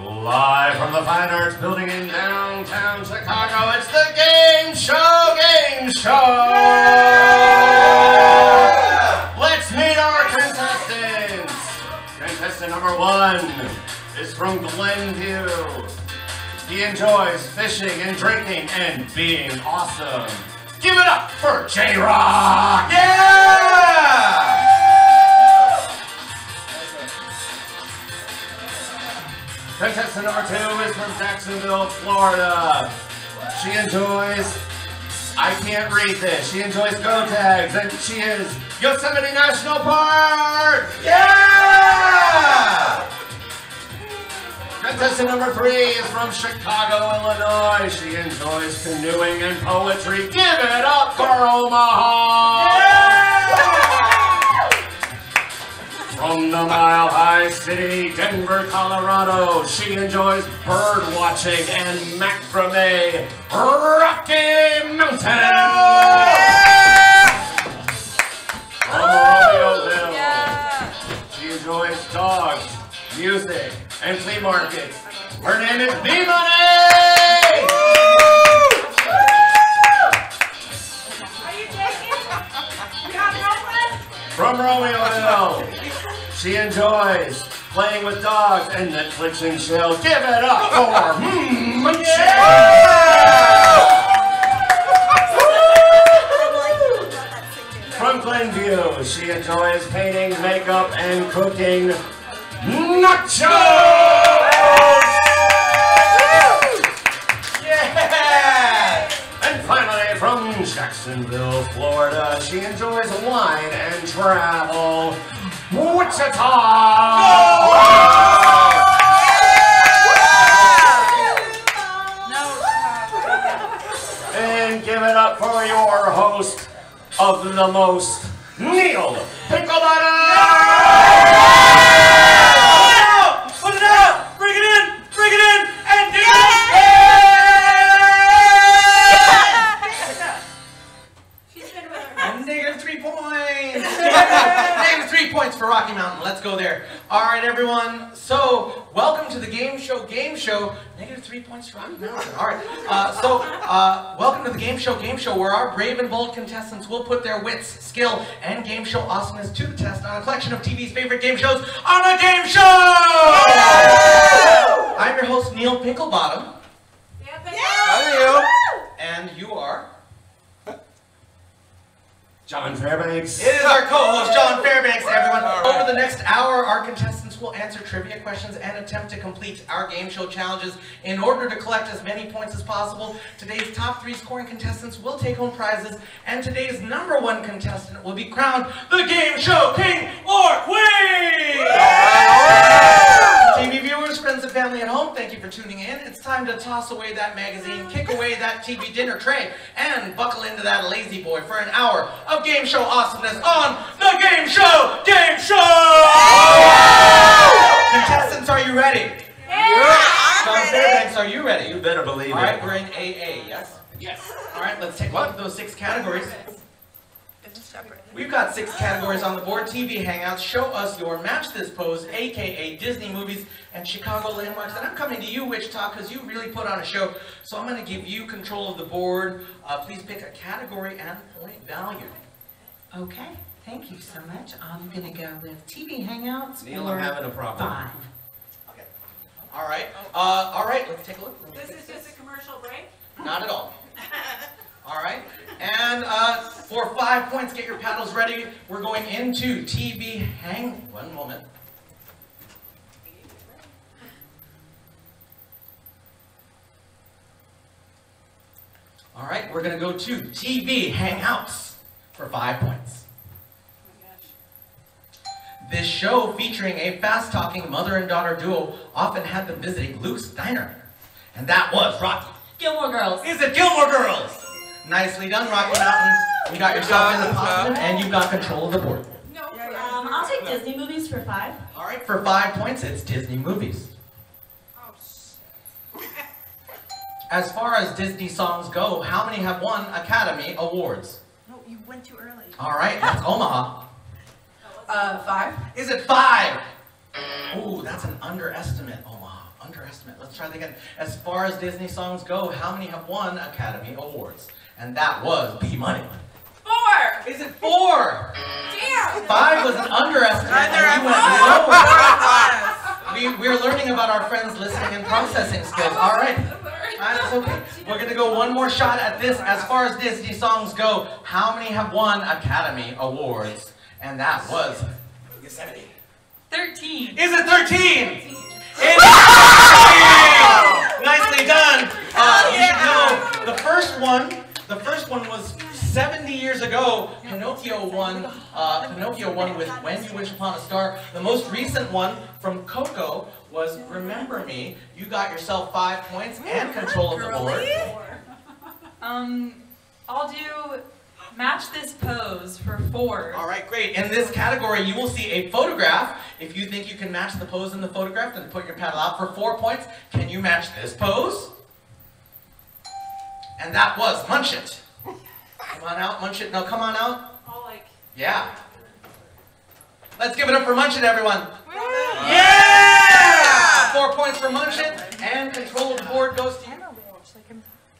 Live from the Fine Arts Building in downtown Chicago, it's the Gameshow Gameshow! Yeah! Let's meet our contestants! Contestant number 1 is from Glenview. He enjoys fishing and drinking and being awesome. Give it up for J-Rock! Yeah! Contestant number 2 is from Jacksonville, Florida. She enjoys, I can't read this, she enjoys go tags, and she is Yosemite National Park! Yeah! Contestant number 3 is from Chicago, Illinois. She enjoys canoeing and poetry. Give it up for Omaha! Yeah! From the Mile High City, Denver, Colorado, she enjoys bird watching and macrame. Rocky Mountain! Yeah! From Romeoville, she enjoys dogs, music, and flea markets. Her name is B-Money! Are you taking? You got no one? From Romeoville, she enjoys playing with dogs and Netflix and chill. Give it up for From Glenview, she enjoys painting, makeup, and cooking nachos! Yeah! And finally, from Jacksonville, Florida, she enjoys wine and travel. Wichita! And give it up for your host of the most, Neil Pinklebottom! Put it out! Bring it in! Bring it in! And dig it! She's been with her. And negative 3 points! Negative 3 points for Rocky Mountain. Let's go there. Alright, everyone. So, welcome to the Gameshow Gameshow. Negative 3 points for Rocky Mountain. Alright. Welcome to the Gameshow Gameshow, where our brave and bold contestants will put their wits, skill, and game show awesomeness to the test on a collection of TV's favorite game shows on a game show! I'm your host, Neil Pinklebottom. How are you? And you are? John Fairbanks. It is our co-host, John Fairbanks, everyone. Over the next hour, our contestants will answer trivia questions and attempt to complete our game show challenges in order to collect as many points as possible. Today's top 3 scoring contestants will take home prizes, and today's number 1 contestant will be crowned the Game Show King or Queen! TV viewers, friends, and family at home, thank you for tuning in. It's time to toss away that magazine, kick away that TV dinner tray, and buckle into that lazy boy for an hour of game show awesomeness on the Game Show Game Show! Contestants, are you ready? John Fairbanks, are you ready? You better believe it. All right, we're in AA, yes? Yes. All right, let's take a look at those 6 categories. We've got 6 categories on the board. TV Hangouts, Show Us Your Match This Pose, aka Disney Movies, and Chicago Landmarks. And I'm coming to you, Wichita, because you really put on a show. So I'm going to give you control of the board. Please pick a category and point value. Okay, thank you so much. I'm going to go with TV Hangouts. Neil, I'm having a problem. 5. Okay. All right, let's take a look. This is just a commercial break? Not at all. All right, and for 5 points, get your paddles ready. We're going into TV Hang. One moment. All right, we're going to go to TV Hangouts for 5 points. This show, featuring a fast-talking mother and daughter duo, often had them visiting Luke's diner. And that was Rocky. Gilmore Girls. Is it Gilmore Girls? Nicely done, Rocky Mountain. You got yourself in the positive, and you've got control of the board. No. I'll take Disney Movies for 5. All right, for 5 points, it's Disney Movies. Oh, As far as Disney songs go, how many have won Academy Awards? no, you went too early. All right, that's Omaha. 5. Is it 5? Ooh, that's an underestimate, Omaha. underestimate. Let's try that again. As far as Disney songs go, how many have won Academy Awards? And that was B Money. 4. Is it 4? Damn. 5 was an underestimate. And you went lower. We're learning about our friends' listening and processing skills. All right. That's okay. We're going to go one more shot at this. As far as Disney songs go, how many have won Academy Awards? And that was Yosemite. 13. Is it 13? It is 13! Nicely done. You know, the first one was 70 years ago. Pinocchio won with When You Wish Upon a Star. The most recent one from Coco was Remember Me. You got yourself 5 points and control of the board. I'll do Match This Pose for 4. All right, great. In this category, you will see a photograph. If you think you can match the pose in the photograph, then put your paddle out for 4 points. Can you match this pose? And that was Munch It. Come on out, Munch It. No, come on out. Oh, like. Yeah. Let's give it up for Munch It, everyone. Yeah! 4 points for Munch It, and control of the board goes to you.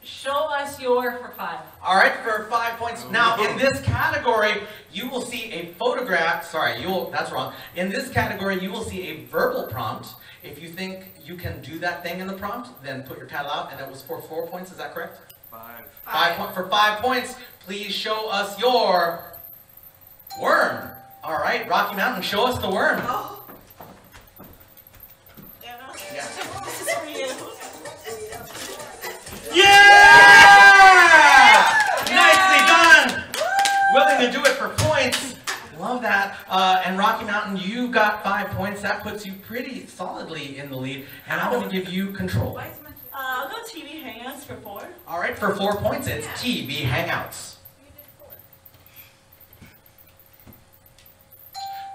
Show us your for 5. All right, for 5 points. Now, in this category, you will see a photograph. Sorry, that's wrong. In this category, you will see a verbal prompt. If you think you can do that thing in the prompt, then put your paddle out, and it was for 4 points. Is that correct? 5. For 5 points, please show us your worm. All right, Rocky Mountain, show us the worm. Oh. Yeah. This is for you. Yeah! Nicely done! Willing to do it for points. Love that. And Rocky Mountain, you got 5 points. That puts you pretty solidly in the lead. And I'm going to give you control. I'll go TV Hangouts for 4. All right, for 4 points, it's TV Hangouts.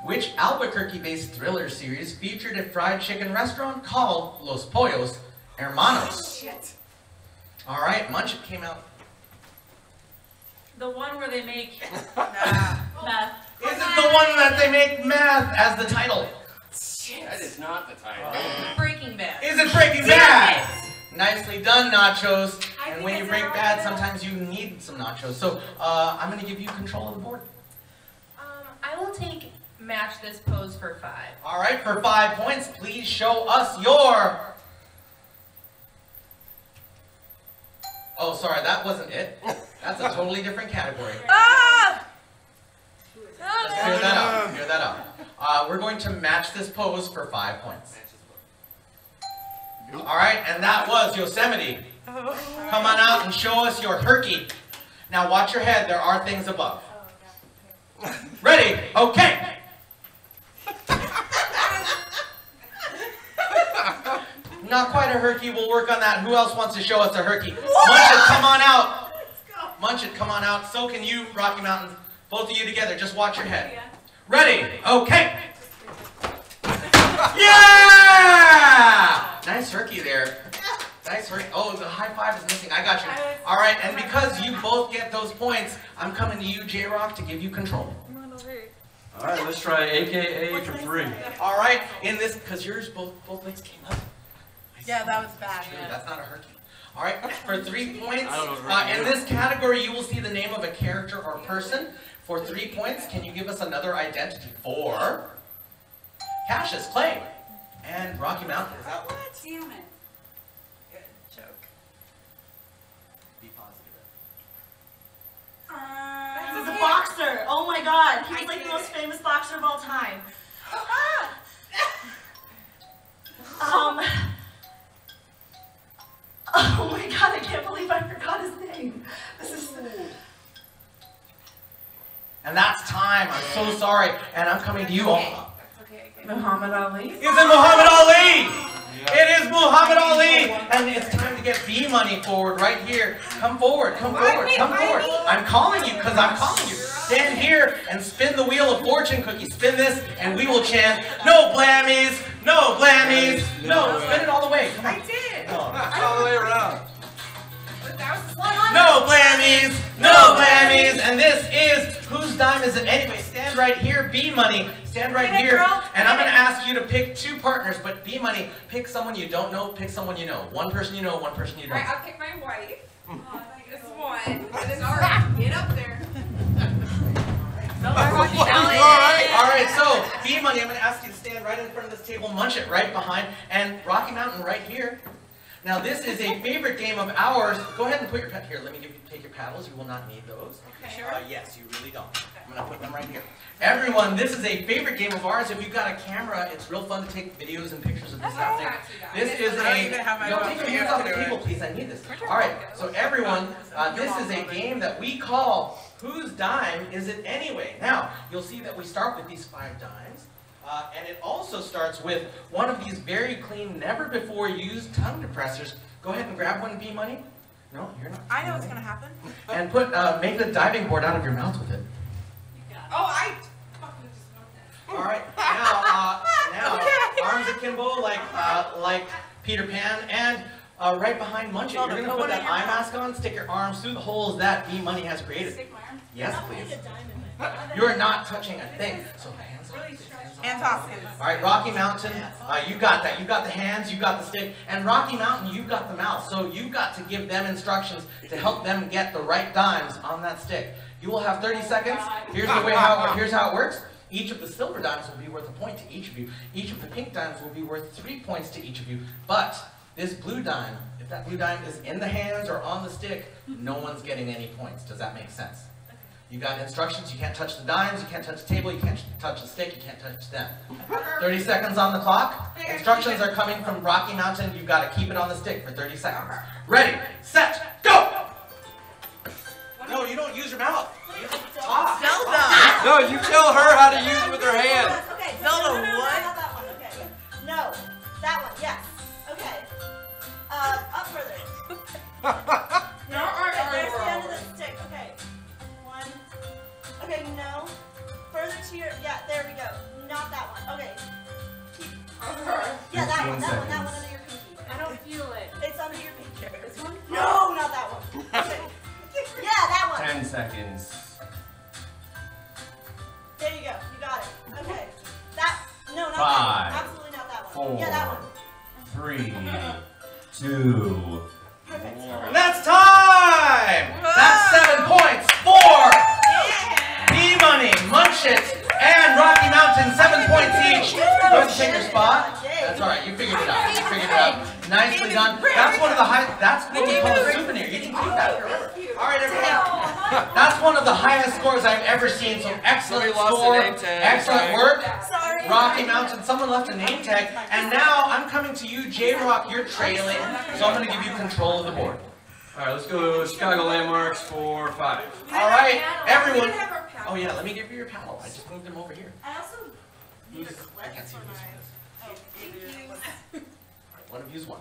Which Albuquerque-based thriller series featured a fried chicken restaurant called Los Pollos Hermanos? Shit. All right, Munch It came out. The one where they make Meth. Is it the one that they make meth as the title? That is not the title. Breaking Bad. Is it Breaking Bad? Nicely done, Nachos. And when you break bad, sometimes you need some nachos. So I'm going to give you control of the board. I will take Match This Pose for 5. All right, for 5 points, please show us your... Oh, sorry, that wasn't it. That's a totally different category. Ah! Let's clear that up. Clear that up. We're going to match this pose for 5 points. All right, and that was Yosemite. Come on out and show us your herky. Now watch your head. There are things above. Ready? Okay. Not quite a herky. We'll work on that. Who else wants to show us a herky? Munch It, come on out. Munch It, come on out. So can you, Rocky Mountain. Both of you together. Just watch your head. Ready? Okay. Yeah! Nice herky there. Nice herky. Oh, the high five is missing. I got you. All right, and because you both get those points, I'm coming to you, J-Rock, to give you control. All right, let's try AKA for 3. All right, in this, because yours, both legs came up. Yeah, that was bad. True, that's not a herky. All right, for 3 points, I don't know what in this category, you will see the name of a character or person. For 3 points, can you give us another identity? 4. Cassius Clay. And Rocky Mountain. Is that what? Damn it. Good joke. Be positive. He's a boxer. Oh my god. He's like the most famous boxer of all time. Oh my god, I can't believe I forgot his name. This is... And that's time. I'm so sorry. And I'm coming to you. Muhammad Ali. Is it Muhammad Ali? It is Muhammad Ali. And it's time to get B money forward right here. Come forward. Come forward. Come forward. I'm calling you because I'm calling you. Stand here and spin the wheel of fortune cookie. Spin this and we will chant, no blammies, no blammies, no. Spin it all the way. Come on. I did. All the way around. No blammies, no blammies. And this is, whose dime is it anyway? Stand stand right here. B-Money, stand right here. And I'm going to ask you to pick 2 partners, but B-Money, pick someone you don't know, pick someone you know. One person you know, one person you don't. Alright, I'll pick my wife. This one. Alright, get up there. Alright, so B-Money, I'm going to ask you to stand right in front of this table, munch it right behind, and Rocky Mountain right here. Now this is a favorite game of ours. Go ahead and put your pet here. Let me take your paddles. You will not need those. Okay. Yes, you really don't. I'm going to put them right here. Everyone, this is a favorite game of ours. If you've got a camera, it's real fun to take videos and pictures of this happening. This is a... Don't take your hands off the table, please. I need this. Alright, so everyone, this is a game that we call Whose Dime Is It Anyway? Now, you'll see that we start with these 5 dimes. And it also starts with one of these very clean, never before used tongue depressors. Go ahead and grab one, B-Money. No, you're not. I know what's going to happen. And make the diving board out of your mouth with it. Oh, I fucking just want that. All right. Now, arms akimbo like Peter Pan, and right behind Munch It, you're going to put that eye mask on, stick your arms through the holes that B-Money has created. Stick my arms. Yes, please. You're not touching a thing. So hands off. Hands off. All right, Rocky Mountain, you got that. You got the hands, you got the stick. And Rocky Mountain, you got the mouth. So you got to give them instructions to help them get the right dimes on that stick. You will have 30 seconds. Here's how it works. Each of the silver dimes will be worth a point to each of you. Each of the pink dimes will be worth 3 points to each of you. But this blue dime, if that blue dime is in the hands or on the stick, no one's getting any points. Does that make sense? You got instructions. You can't touch the dimes, you can't touch the table, you can't touch the stick, you can't touch them. 30 seconds on the clock. Instructions are coming from Rocky Mountain. You've got to keep it on the stick for 30 seconds. Ready, set, go! No, you don't use your mouth. You talk. Zelda! No, you tell her how to use it with her hand. Okay, Zelda, no, what? not that one, okay. No, that one, yes. Okay. Up further. No, there's the end of the stick, okay. Okay, no. Further to your, yeah, there we go. Not that one. Okay. Yeah, that one under your pinky. I don't feel it. It's under your pinky. This one? No, not that one. Okay. Yeah, that one. 10 seconds. There you go. You got it. Okay. No, not 5, that one. Absolutely not that one. 4, Yeah, that one. 3, 2. Perfect. And that's time! That's 7 points for B-Money, Munch It, and Rocky Mountain. 7 points each. You have to take your spot. That's all right. You figured it out. You figured it out. Nicely done. That's one of the high. That's what we call a souvenir. You can keep that forever. All right, everyone. That's one of the highest scores I've ever seen. So excellent score. Excellent work. Sorry. Rocky Mountain. Someone left a name tag. And now I'm coming to you, J-Rock. You're trailing. So I'm going to give you control of the board. All right, let's go Chicago landmarks for 5. All right, everyone. Oh yeah, let me give you your paddle. I just moved them over here. I also need a clip I can't see for who this my... one is. Oh, thank you. One of you's one.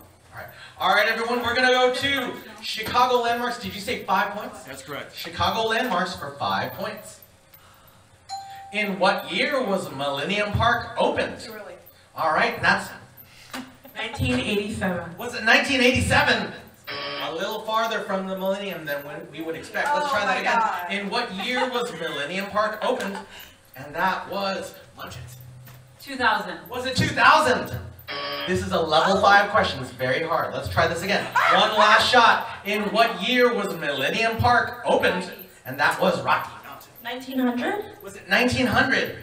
All right, everyone. We're gonna go to Chicago landmarks. Did you say 5 points? That's correct. Chicago landmarks for 5 points. In what year was Millennium Park opened? Too early. All right, that's. 1987. Was it 1987? A little farther from the millennium than we would expect. Let's try that again. God. In what year was Millennium Park opened? And that was, Munch It. 2000. Was it 2000? This is a level 5 question. It's very hard. Let's try this again. One last shot. In what year was Millennium Park opened? And that was Rocky Mountain. 1900? Was it 1900?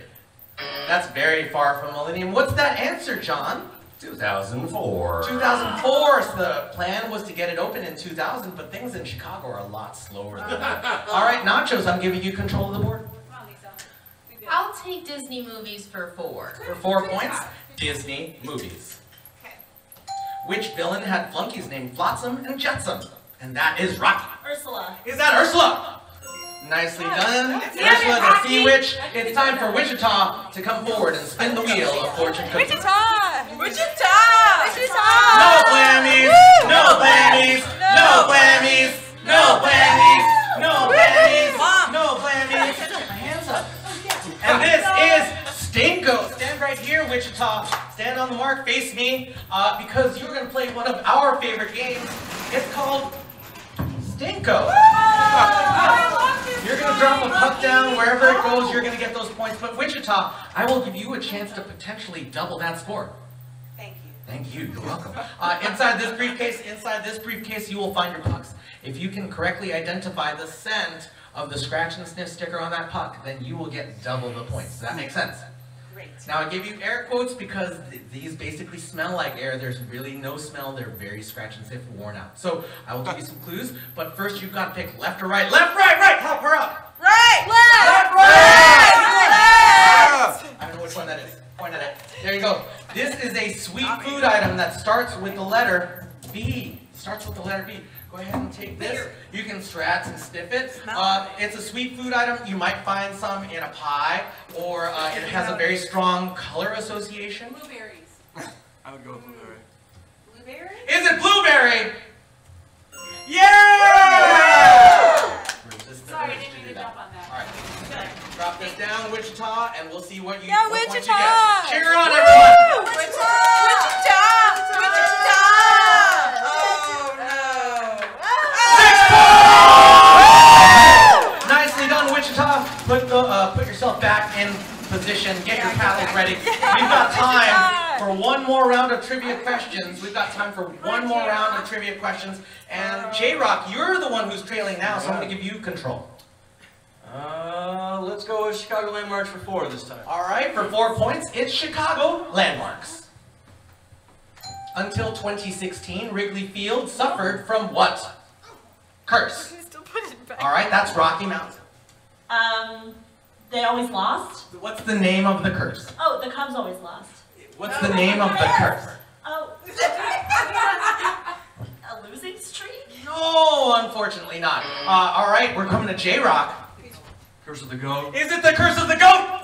That's very far from millennium. What's that answer, John? 2004. 2004. So the plan was to get it open in 2000, but things in Chicago are a lot slower than that. All right, Nachos, I'm giving you control of the board. I'll take Disney movies for 4. For 4 points, Disney movies. Okay. Which villain had flunkies named Flotsam and Jetsam? And that is Rocky. Ursula. Is that Ursula? Nicely done. Ursula the Sea Witch. It's time for Wichita to come forward and spin the wheel of fortune cookies. Wichita! No blammies! No blammies! No blammies! No blammies! No blammies! No blammies! My hands up. And this is Stinko. Stand right here, Wichita. Stand on the mark, face me, because you're going to play one of our favorite games. It's called Stinko. You're going to drop a puck down. Wherever it goes, you're going to get those points. But Wichita, I will give you a chance to potentially double that score. Thank you. Thank you. You're welcome. Inside this briefcase, you will find your pucks. If you can correctly identify the scent of the scratch and sniff sticker on that puck, then you will get double the points. Does that make sense? Great. Now I give you air quotes because these basically smell like air. There's really no smell. They're very scratch and sniff, worn out. So I will give you some clues, but first you've got to pick left or right. Left, right, right. Help her up. Right! Left, right. I don't know which one that is. Point at it. There you go. This is a sweet food item that starts with the letter B. Starts with the letter B. Go ahead and take this. You can scratch and sniff it. It's a sweet food item. You might find some in a pie, or it has a very strong color association. Blueberries. I would go with blueberry. Blueberry? Is it blueberry? Yeah! Sorry, I didn't mean to jump on that. All right. Drop this down, Wichita, and we'll see what you Yeah, what points you Wichita! get. Cheer on, everyone! Wichita! Nicely done, Wichita. Put yourself back in position. Get your paddles ready. We've got time for one more round of trivia questions. And J-Rock, you're the one who's trailing now, so I'm going to give you control. Let's go with Chicago Landmarks for 4 this time. All right, for 4 points, it's Chicago Landmarks. Until 2016, Wrigley Field suffered from what? Curse. All right, that's Rocky Mountain. They always lost? What's the name of the curse? Oh, the Cubs always lost. What's the name of the curse? Oh. A losing streak? No, unfortunately not. All right, we're coming to J-Rock. Curse of the Goat. Is it the curse of the goat?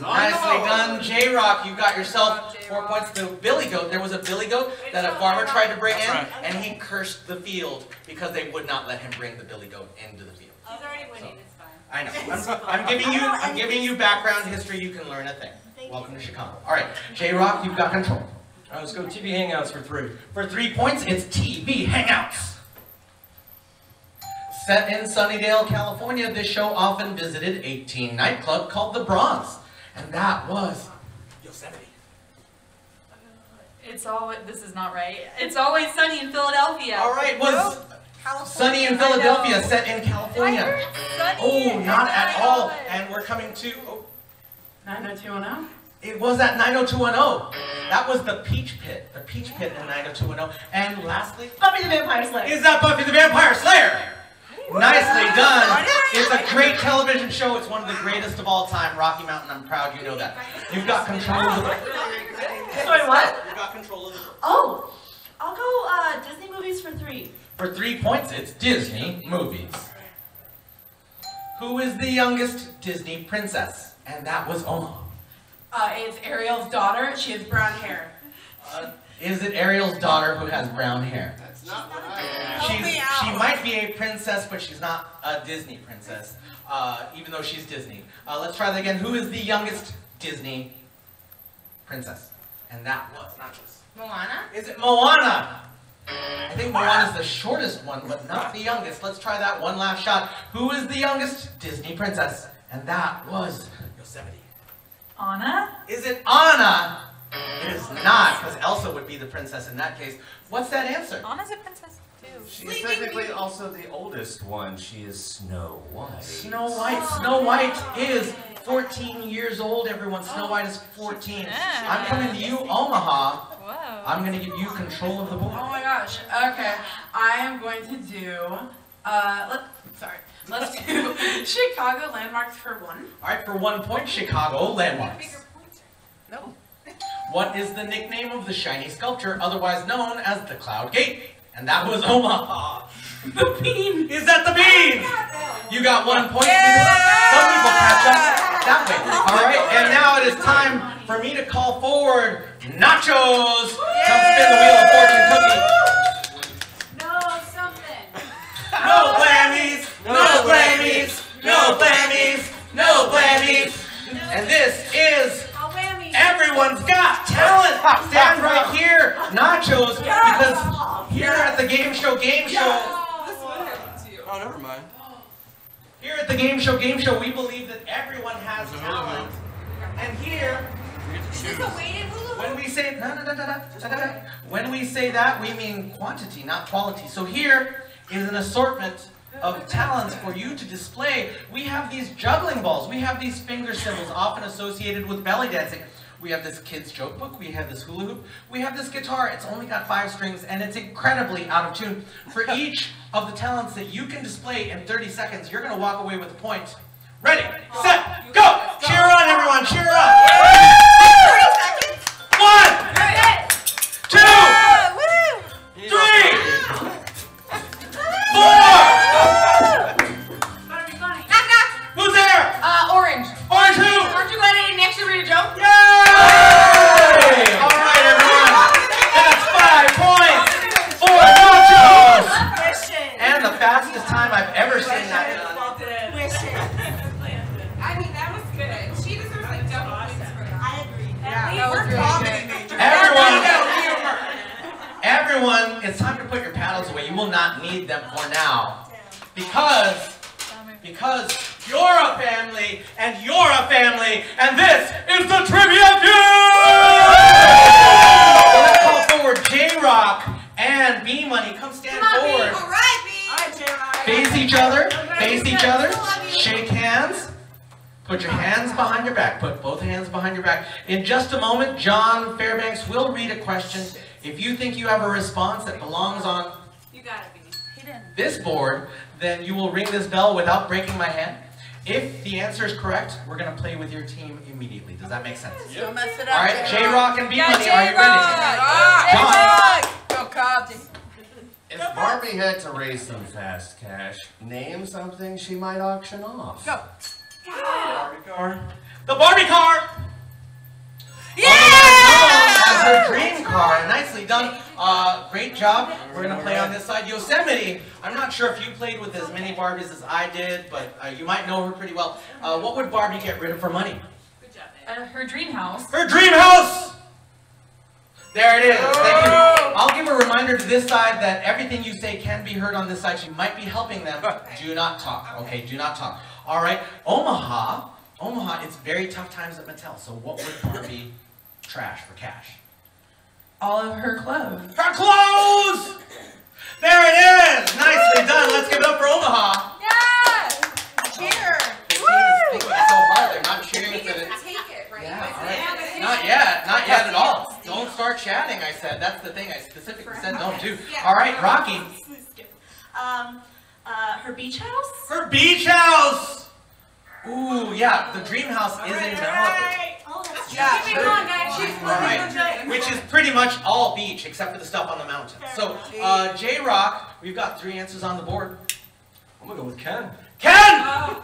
Nicely done, J-Rock. You got yourself 4 points. The billy goat. There was a billy goat that a farmer tried to bring in, and he cursed the field because they would not let him bring the billy goat into the field. He's already winning, it's fine. I know. I'm giving you background history. You can learn a thing. Welcome to Chicago. All right, J-Rock, you've got control. All right, let's go TV Hangouts for 3. For 3 points, it's TV Hangouts. Set in Sunnydale, California, this show often visited a teen nightclub called the Bronze, and that was Yosemite. This is not right. It's Always Sunny in Philadelphia. All right, was Sunny in Philadelphia, set in California. Oh, not at all. And we're coming to 90210. It was at 90210. That was the Peach Pit. The Peach Pit in 90210. And lastly, Buffy the Vampire Slayer. Is that Buffy the Vampire Slayer? Nicely done. It's a great television show. It's one of the greatest of all time. Rocky Mountain, I'm proud you know that. You've got control of the... Sorry, what? You've got control of the... Oh, I'll go Disney movies for 3. For 3 points, it's Disney movies. Who is the youngest Disney princess? And that was Omaha. It's Ariel's daughter. She has brown hair. Is it Ariel's daughter who has brown hair? That's not what I am. She might be a princess, but she's not a Disney princess, even though she's Disney. Let's try that again. Who is the youngest Disney princess? And that was not this. Moana? Is it Moana? I think Moana's the shortest one, but not the youngest. Let's try that one last shot. Who is the youngest Disney princess? And that was Yosemite. Anna? Is it Anna? It is not, because Elsa would be the princess in that case. What's that answer? Anna's a princess too. She's technically also the oldest one. She is Snow White. Snow White. Snow White is 14 years old, everyone. Snow White is 14. I'm coming to you, Omaha. Whoa. I'm going to give you control of the board. Oh my gosh. Okay. I am going to do, let's do Chicago Landmarks for 1. All right, for 1 point, Chicago Landmarks. No. What is the nickname of the shiny sculpture, otherwise known as the Cloud Gate? And that was Omaha. The bean. Is that the bean? You got 1 point. Some people catch up that way. All right, and now it is time for me to call forward Nachos. Come spin the wheel of fortune cookie. No, something. No blammies, no blammies, no blammies, no blammies. And this is Everyone's Got Talent. Stand right here, Nachos, because here at the Game Show, Oh, never mind. here at at the Game Show we believe that everyone has talent. And here, when we say when we say that, we mean quantity, not quality. So here is an assortment of talents for you to display. We have these juggling balls. We have these finger cymbals, often associated with belly dancing. We have this kid's joke book. We have this hula hoop. We have this guitar. It's only got 5 strings, and it's incredibly out of tune. For each of the talents that you can display in 30 seconds, you're going to walk away with a point. Ready, set, go! Cheer on, everyone. Cheer on. 1, 2, 3, 4. Who's there? Orange. Orange who? Aren't you glad I didn't actually read a joke? Yay! All right, everyone. That's 5 points for Nachos. And the fastest time I've ever seen that done. I mean, that was good. She deserves like double points for that. I agree. That was really good. Everyone, it's time to put your paddles away. You will not need them for now. Because you're a family, and you're a family, and this is the Trivia Feud! Let's call forward J-Rock and B-Money. Come stand forward. All right, B. All right, J-Rock. Face each other, shake hands. Put your hands behind your back. Put both hands behind your back. In just a moment, John Fairbanks will read a question. If you think you have a response that belongs on this board, then you will ring this bell without breaking my hand. If the answer is correct, we're going to play with your team immediately. Does that make sense? Don't mess it up. All right, J-Rock and B-Money, are you ready? Go Cubs. If Barbie had to raise some fast cash, name something she might auction off. Go. Barbie car. The Barbie car! Yeah! As her dream car. Nicely done. Great job. We're going to play on this side. Yosemite. I'm not sure if you played with as many Barbies as I did, but you might know her pretty well. What would Barbie get rid of for money? Good job, her dream house. Her dream house! There it is. Thank you. I'll give a reminder to this side that everything you say can be heard on this side. She might be helping them. Do not talk. Okay, do not talk. All right. Omaha, it's very tough times at Mattel. So what would Barbie trash for cash? All of her clothes. Her clothes! There it is! Nicely done. Let's give it up for Omaha. Yes! Cheer! The team is thinking so hard. They're not cheering We for get it. to take it, right? Yeah, all right. Not yet at all. Don't start chatting, I said. That's the thing I specifically said don't do. All right, Rocky. Her beach house? Her beach house! Ooh, yeah, the dream house is in Malibu. Oh, that's true. Yeah, Keep it going, guys. She's All right, which is pretty much all beach except for the stuff on the mountain. So, J-Rock, we've got 3 answers on the board. I'm gonna go with Ken. Ken!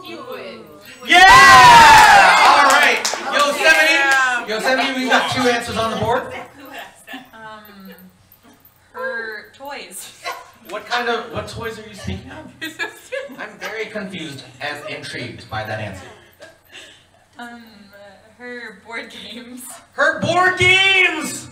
You would. Yeah! All right, Yosemite, we've got 2 answers on the board. Her toys. What toys are you speaking of? I'm very confused and intrigued by that answer. Her board games. Her board games!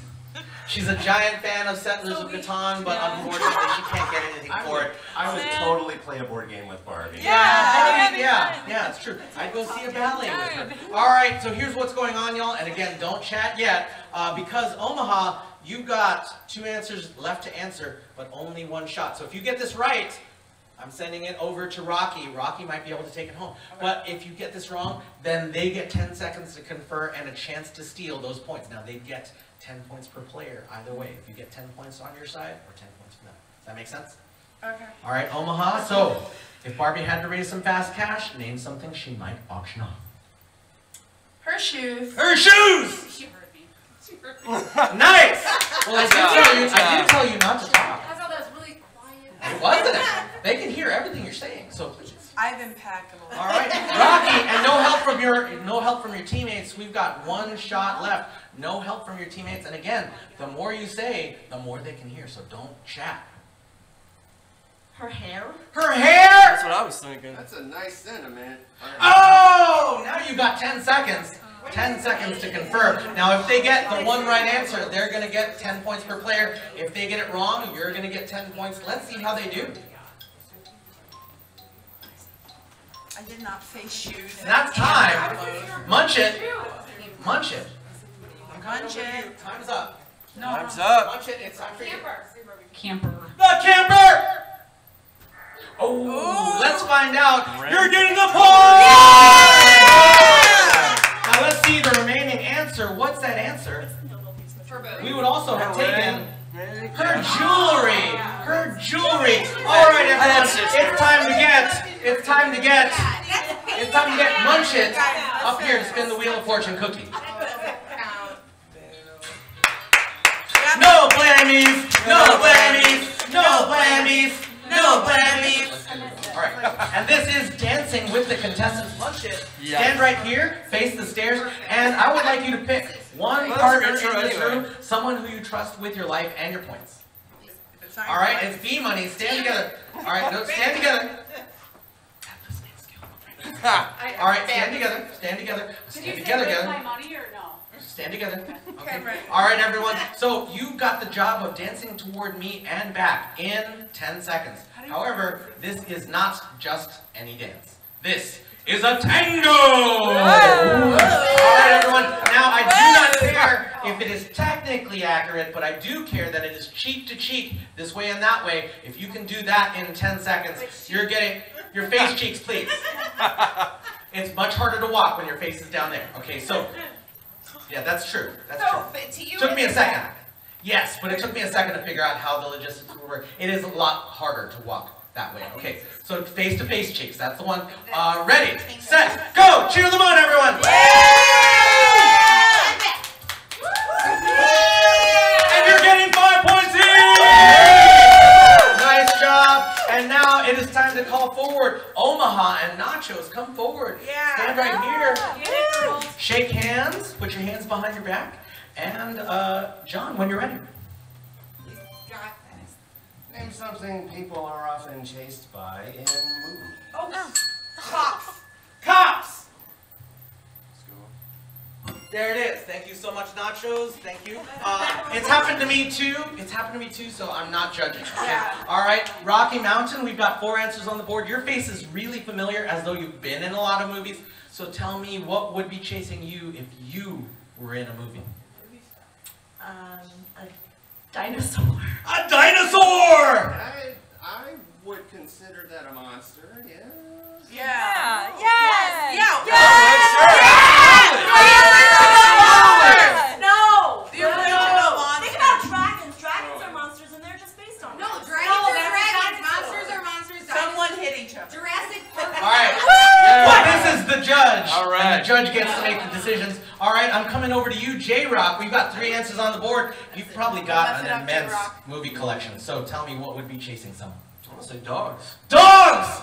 She's a giant fan of Settlers of Catan, but unfortunately she can't get anything for it. I would totally play a board game with Barbie. Yeah, it's true. I'd go see a ballet with her. All right, so here's what's going on, y'all. And again, don't chat yet, because Omaha, you've got 2 answers left to answer, but only 1 shot. So if you get this right, I'm sending it over to Rocky. Rocky might be able to take it home. But if you get this wrong, then they get 10 seconds to confer and a chance to steal those points. Now, they get 10 points per player either way. If you get 10 points on your side or 10 points from them. Does that make sense? Okay. All right, Omaha. So, if Barbie had to raise some fast cash, name something she might auction off. Her shoes. Her shoes! She heard me. Nice! Well, I did tell you not to talk. I thought that was really quiet. It wasn't. They can hear everything you're saying, so please. I'm impeccable. All right, Rocky, and no help from your teammates. We've got 1 shot left. No help from your teammates, and again, the more you say, the more they can hear. So don't chat. Her hair? Her hair. That's what I was thinking. That's a nice sentiment. Oh, now you got 10 seconds. 10 seconds to confer. Now, if they get the 1 right answer, they're going to get 10 points per player. If they get it wrong, you're going to get 10 points. Let's see how they do. I did not face you. And that's time. Munch it. Munch it. Munch it. Time's up. No. Time's up. Munch it. It's time for you. Camper. The camper! Oh, let's find out. You're getting the point! Now let's see the remaining answer. What's that answer? We would also have taken her jewelry. Her jewelry. All right, everyone. It's time to get Munch It up here to spin the Wheel of Fortune cookie. No blammies. No blammies. No blammies. No blammies. All right, and this is dancing with the contestants. Munch It. Stand right here, face the stairs, and I would like you to pick one partner in this room, someone who you trust with your life and your points. All right, it's B money. Stand together. All right, no, stand together. All right, stand together. Stand together. Stand together. Stand together. Okay. All right, everyone. So you got the job of dancing toward me and back in 10 seconds. However, this is not just any dance. This is a tango! All right, everyone. Now, I do not care if it is technically accurate, but I do care that it is cheek to cheek, this way and that way. If you can do that in 10 seconds, you're getting your face cheeks, please. It's much harder to walk when your face is down there. Okay, so... yeah, that's true. That's true. Took me a second. Yes, but it took me a second to figure out how the logistics would work. It is a lot harder to walk that way. Okay, so face-to-face cheeks. That's the one. Ready, set, go! Cheer them on, everyone! And you're getting 5 points each! Nice job. And now it is time to call forward Omaha and Nachos. Come forward. Stand right here. Shake hands. Put your hands behind your back. And John, when you're ready. Name something people are often chased by in movies. Cops. Cops! There it is. Thank you so much, Nachos. Thank you. It's happened to me too. It's happened to me too, so I'm not judging. Okay? All right, Rocky Mountain. We've got 4 answers on the board. Your face is really familiar, as though you've been in a lot of movies. So tell me, what would be chasing you if you were in a movie? A dinosaur. A dinosaur! I would consider that a monster, yes. Yeah. Yes. No. The original monster. Think about dragons. Dragons are monsters, and they're just based on No, monsters. dragons are they're dragons. dinosaurs. Monsters are monsters. Someone hit each other. Jurassic Park. All right. Well, this is the judge. All right. And the judge gets to make the decisions. All right, I'm coming over to you, J-Rock. We've got 3 answers on the board. You've probably got an immense movie collection. So tell me, what would be chasing someone? I want to say dogs. Dogs!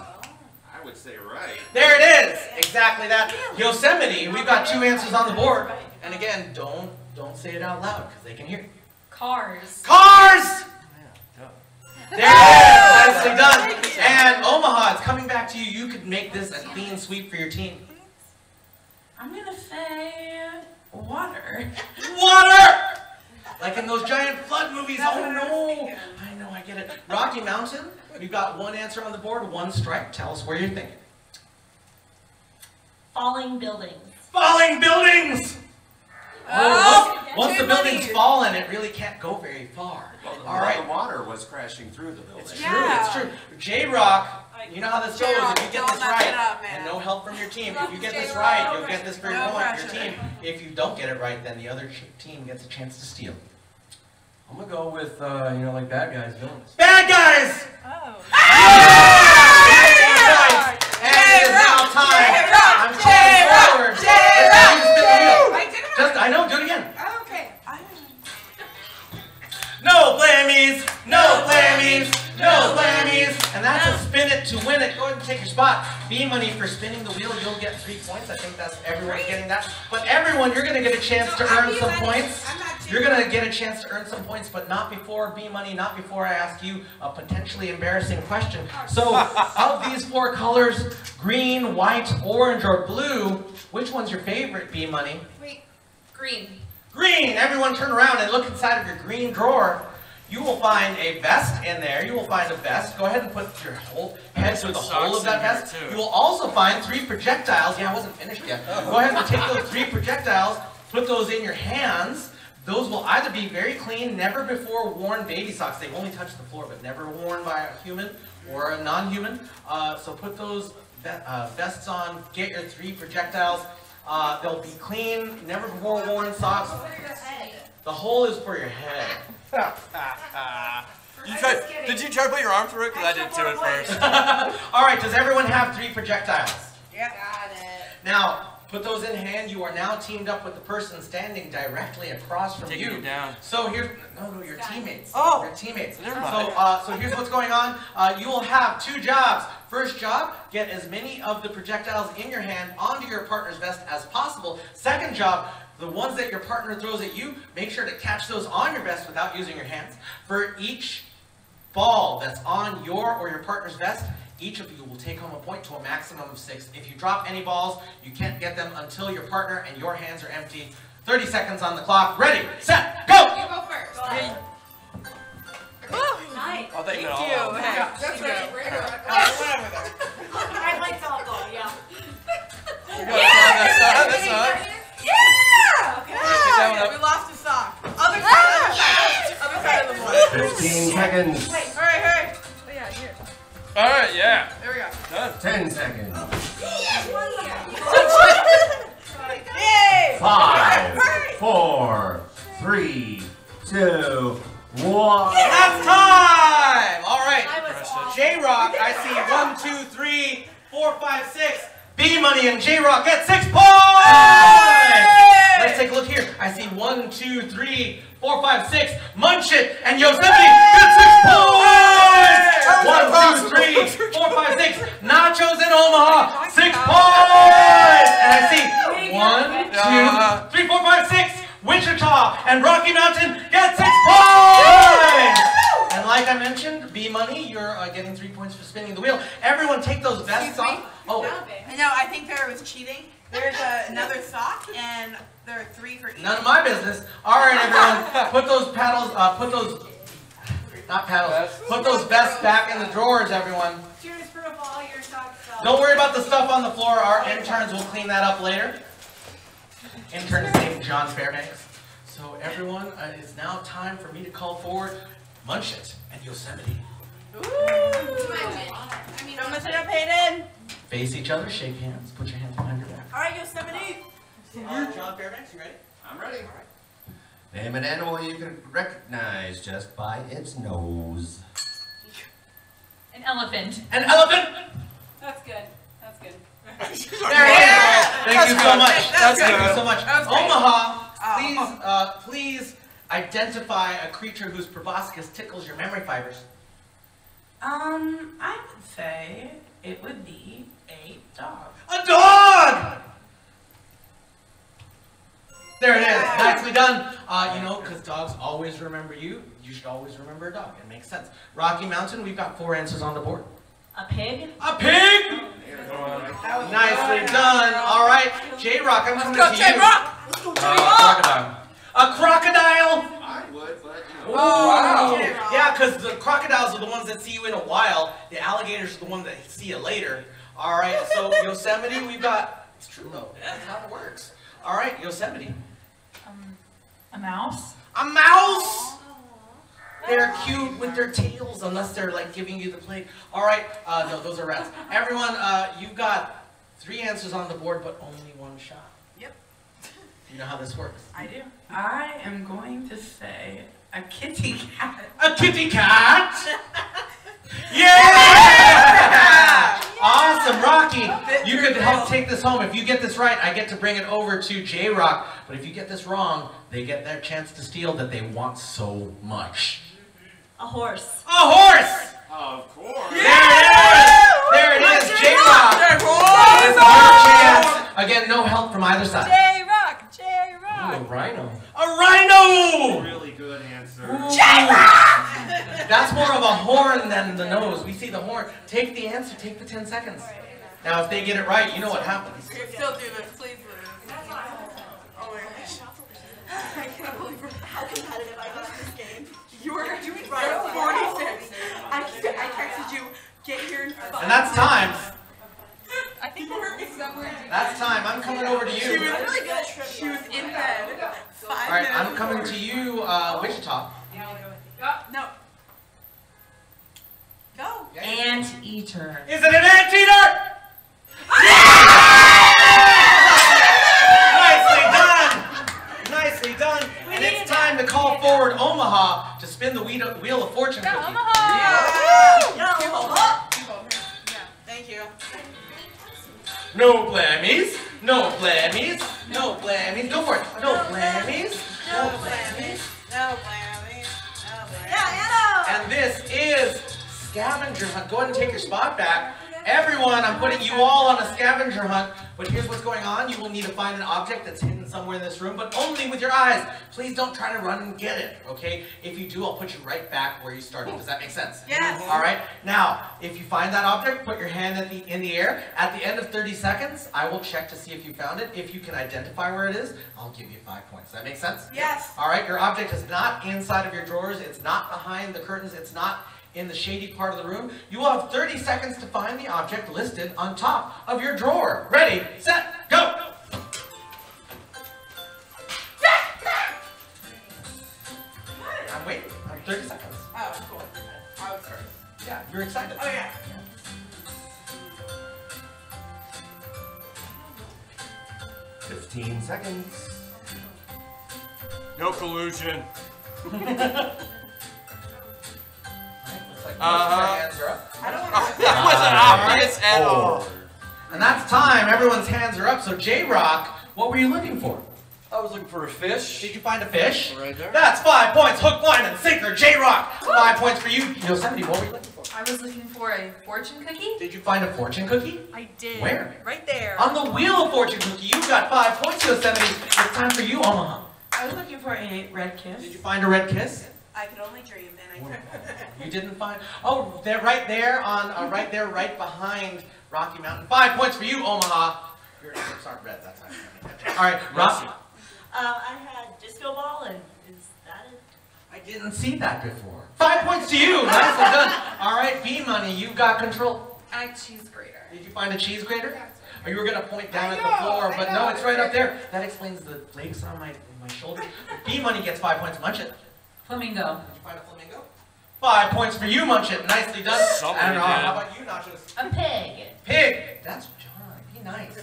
I would say right. There it is. Exactly that. Yosemite. We've got 2 answers on the board. And again, don't say it out loud because they can hear you. Cars. Cars! There it is. Nicely done. And Omaha, it's coming back to you. You could make this a clean sweep for your team. I'm gonna say water. Water! Like in those giant flood movies. Oh no! I know, I get it. Rocky Mountain. We've got 1 answer on the board, 1 strike. Tell us where you're thinking. Falling buildings. Falling buildings! Oh, look, once the building's fallen, it really can't go very far. All right. The water was crashing through the building. It's true, it's true. J-Rock, you know how this goes. If you get this right, and no help from your team, if you get this right, you'll get this for your point, your team. If you don't get it right, then the other team gets a chance to steal. I'm gonna go with like bad guys, villains. Bad guys! Oh. And it is now time. I'm calling forward. I know, do it again. Okay. No blammies, no blammies, no blammies. And that's a spin it to win it. Go ahead and take your spot. B-money for spinning the wheel. You'll get 3 points. I think that's everyone's getting that. But everyone, you're going to get a chance to earn some points. You're going to get a chance to earn some points, but not before B-money, not before I ask you a potentially embarrassing question. So, of these 4 colors, green, white, orange, or blue, which one's your favorite, B-money? Green. Green! Everyone turn around and look inside of your green drawer. You will find a vest in there. You will find a vest. Go ahead and put your whole head through the hole of that vest. You will also find 3 projectiles. Yeah, I wasn't finished yet. Go ahead and take those 3 projectiles, put those in your hands. Those will either be very clean, never before worn baby socks. They've only touched the floor, but never worn by a human or a non-human. So put those vests on, get your 3 projectiles. They'll be clean, never before worn socks. The hole is for your head. Did you try to put your arm through it? Because I did too at first. All right, does everyone have 3 projectiles? Yeah. Got it. Now, put those in hand. You are now teamed up with the person standing directly across from Taking you down. So here's, no, your teammates. Oh. Your teammates. Never mind. So here's what's going on. You will have 2 jobs. First job, get as many of the projectiles in your hand onto your partner's vest as possible. Second job, the ones that your partner throws at you, make sure to catch those on your vest without using your hands. For each ball that's on your or your partner's vest, each of you will take home a point to a maximum of 6. If you drop any balls, you can't get them until your partner and your hands are empty. 30 seconds on the clock. Ready, set, go! You go first. Nice. I'll take it all. Yeah, that's right. I like softball, yeah. That's not. Yeah! Pick that one up. We lost a sock. Other side of the board. 15 seconds. Hurry. Oh yeah, here. Alright, yeah. There we go. Done. 10 seconds. Yay! 5, 4, 3, 2, 1. That's time! All right. I was off. J-Rock, I see 1, 2, 3, 4, 5, 6. B-Money and J-Rock get 6 points! Let's take a look here. I see 1, 2, 3, 4, 5, 6. Munch It and Yosemite get 6 points! 1, 2, 3, 4, 5, 6. Nachos in Omaha, 6 points! And I see 1, 2, 3, 4, 5, 6. Wichita and Rocky Mountain get 6 points! And like I mentioned, B-Money, you're getting 3 points for spinning the wheel. Everyone take those vests off. Oh, No, I think there was cheating. There's another sock, and there are 3 for each. none of my business. All right, everyone, put those paddles, put those vests back in the drawers, everyone. Cheers for all your socks. Don't worry about the stuff on the floor. Our interns will clean that up later. Intern's named John Fairbanks. So everyone, it's now time for me to call forward Munch It and Yosemite. Don't mess it up, Hayden. Face each other, shake hands, put your hands behind your back. All right, Yosemite. John Fairbanks, you ready? I'm ready. Name an animal you can recognize just by its nose. An elephant. An elephant! That's good. That's good. There it is! Thank you so much. That's Thank good. you so much. That was great. Omaha, please identify a creature whose proboscis tickles your memory fibers. I would say it would be a dog. A dog! There it is. Nicely done. You know, because dogs always remember you, you should always remember a dog. It makes sense. Rocky Mountain, we've got 4 answers on the board. A pig. A pig! Nicely done. All right. J-Rock, I'm coming to you. J-Rock. Crocodile. A crocodile! I would, but you know. Oh, wow. Yeah, because the crocodiles are the ones that see you in a while. The alligators are the ones that see you later. All right, so Yosemite, we've got... It's true, though. That's how it works. All right, Yosemite. A mouse. A mouse! They're cute with their tails, unless they're like giving you the plague. All right, no, those are rats. Everyone, you've got 3 answers on the board, but only 1 shot. Yep. You know how this works. I do. I am going to say a kitty cat. A kitty cat! Yeah! Awesome, Rocky. You could help take this home. If you get this right, I get to bring it over to J-Rock. But if you get this wrong, they get their chance to steal that they want so much. A horse. A horse! Of course. There it is, J-Rock. This is your chance. Again, no help from either side. J-Rock. Ooh, a rhino. A rhino! Really good answer. That's more of a horn than the nose. We see the horn. Take the answer. Take the 10 seconds. Now, if they get it right, you know what happens. Still do this, please. Oh my gosh. I can't believe how competitive I got in this game. You were doing turn. And that's time. I think we're somewhere. That's time. I'm coming over to She was you. really good. She was in bed. 5 All right, minutes. I'm coming to you, Wichita. No. Go. Anteater. Is it an anteater? Nicely done! Nicely done. And it's time to call forward Omaha to spin the wheel of fortune cookie. Yeah. Thank you. No blammies. No blammies. No blammies. Go for it. No blammies. No blammies. No blammies. No blammies. Yeah, Anna! And this is scavenger hunt. Go ahead and take your spot back. Everyone, I'm putting you all on a scavenger hunt, but here's what's going on. You will need to find an object that's hidden somewhere in this room, but only with your eyes. Please don't try to run and get it, okay? If you do, I'll put you right back where you started. Does that make sense? Yes. All right. Now, if you find that object, put your hand in the air. At the end of 30 seconds, I will check to see if you found it. If you can identify where it is, I'll give you 5 points. Does that make sense? Yes. All right. Your object is not inside of your drawers. It's not behind the curtains. It's not in the shady part of the room. You will have 30 seconds to find the object listed on top of your drawer. Ready, set, go! I'm waiting. I'm 30 seconds. Oh, cool. I was first. Yeah, you're excited. Oh, yeah. 15 seconds. No collusion. Looks like most of our hands are up. I don't want to. That wasn't obvious at all. And that's time. Everyone's hands are up. So J-Rock, what were you looking for? I was looking for a fish. Did you find a fish? Right there. That's 5 points. Hook, line, and sinker. J-Rock. 5 points for you. Yosemite, what were you looking for? I was looking for a fortune cookie. Did you find a fortune cookie? I did. Where? Right there. On the wheel of fortune cookie. You've got 5 points, Yosemite. It's time for you, Omaha. I was looking for a red kiss. Did you find a red kiss? I could only dream, and I You didn't find. Oh, they're right there on right there, right behind Rocky Mountain. 5 points for you, Omaha. Your names aren't red. That's how. All right, Rocky. I had disco ball, and is that it? I didn't see that before. 5 points to you. Nicely done. All right, B-Money, you've got control. I had cheese grater. Did you find a cheese grater? Or you were gonna point down at the floor, but no, it's right up there. That explains the flakes on my shoulder. B-Money gets 5 points. Munch it. Flamingo. Did you find a flamingo? 5 points for you, Munch it. Nicely done. Somebody And did. how about you, Nachos? A pig. Pig. That's John. Be nice.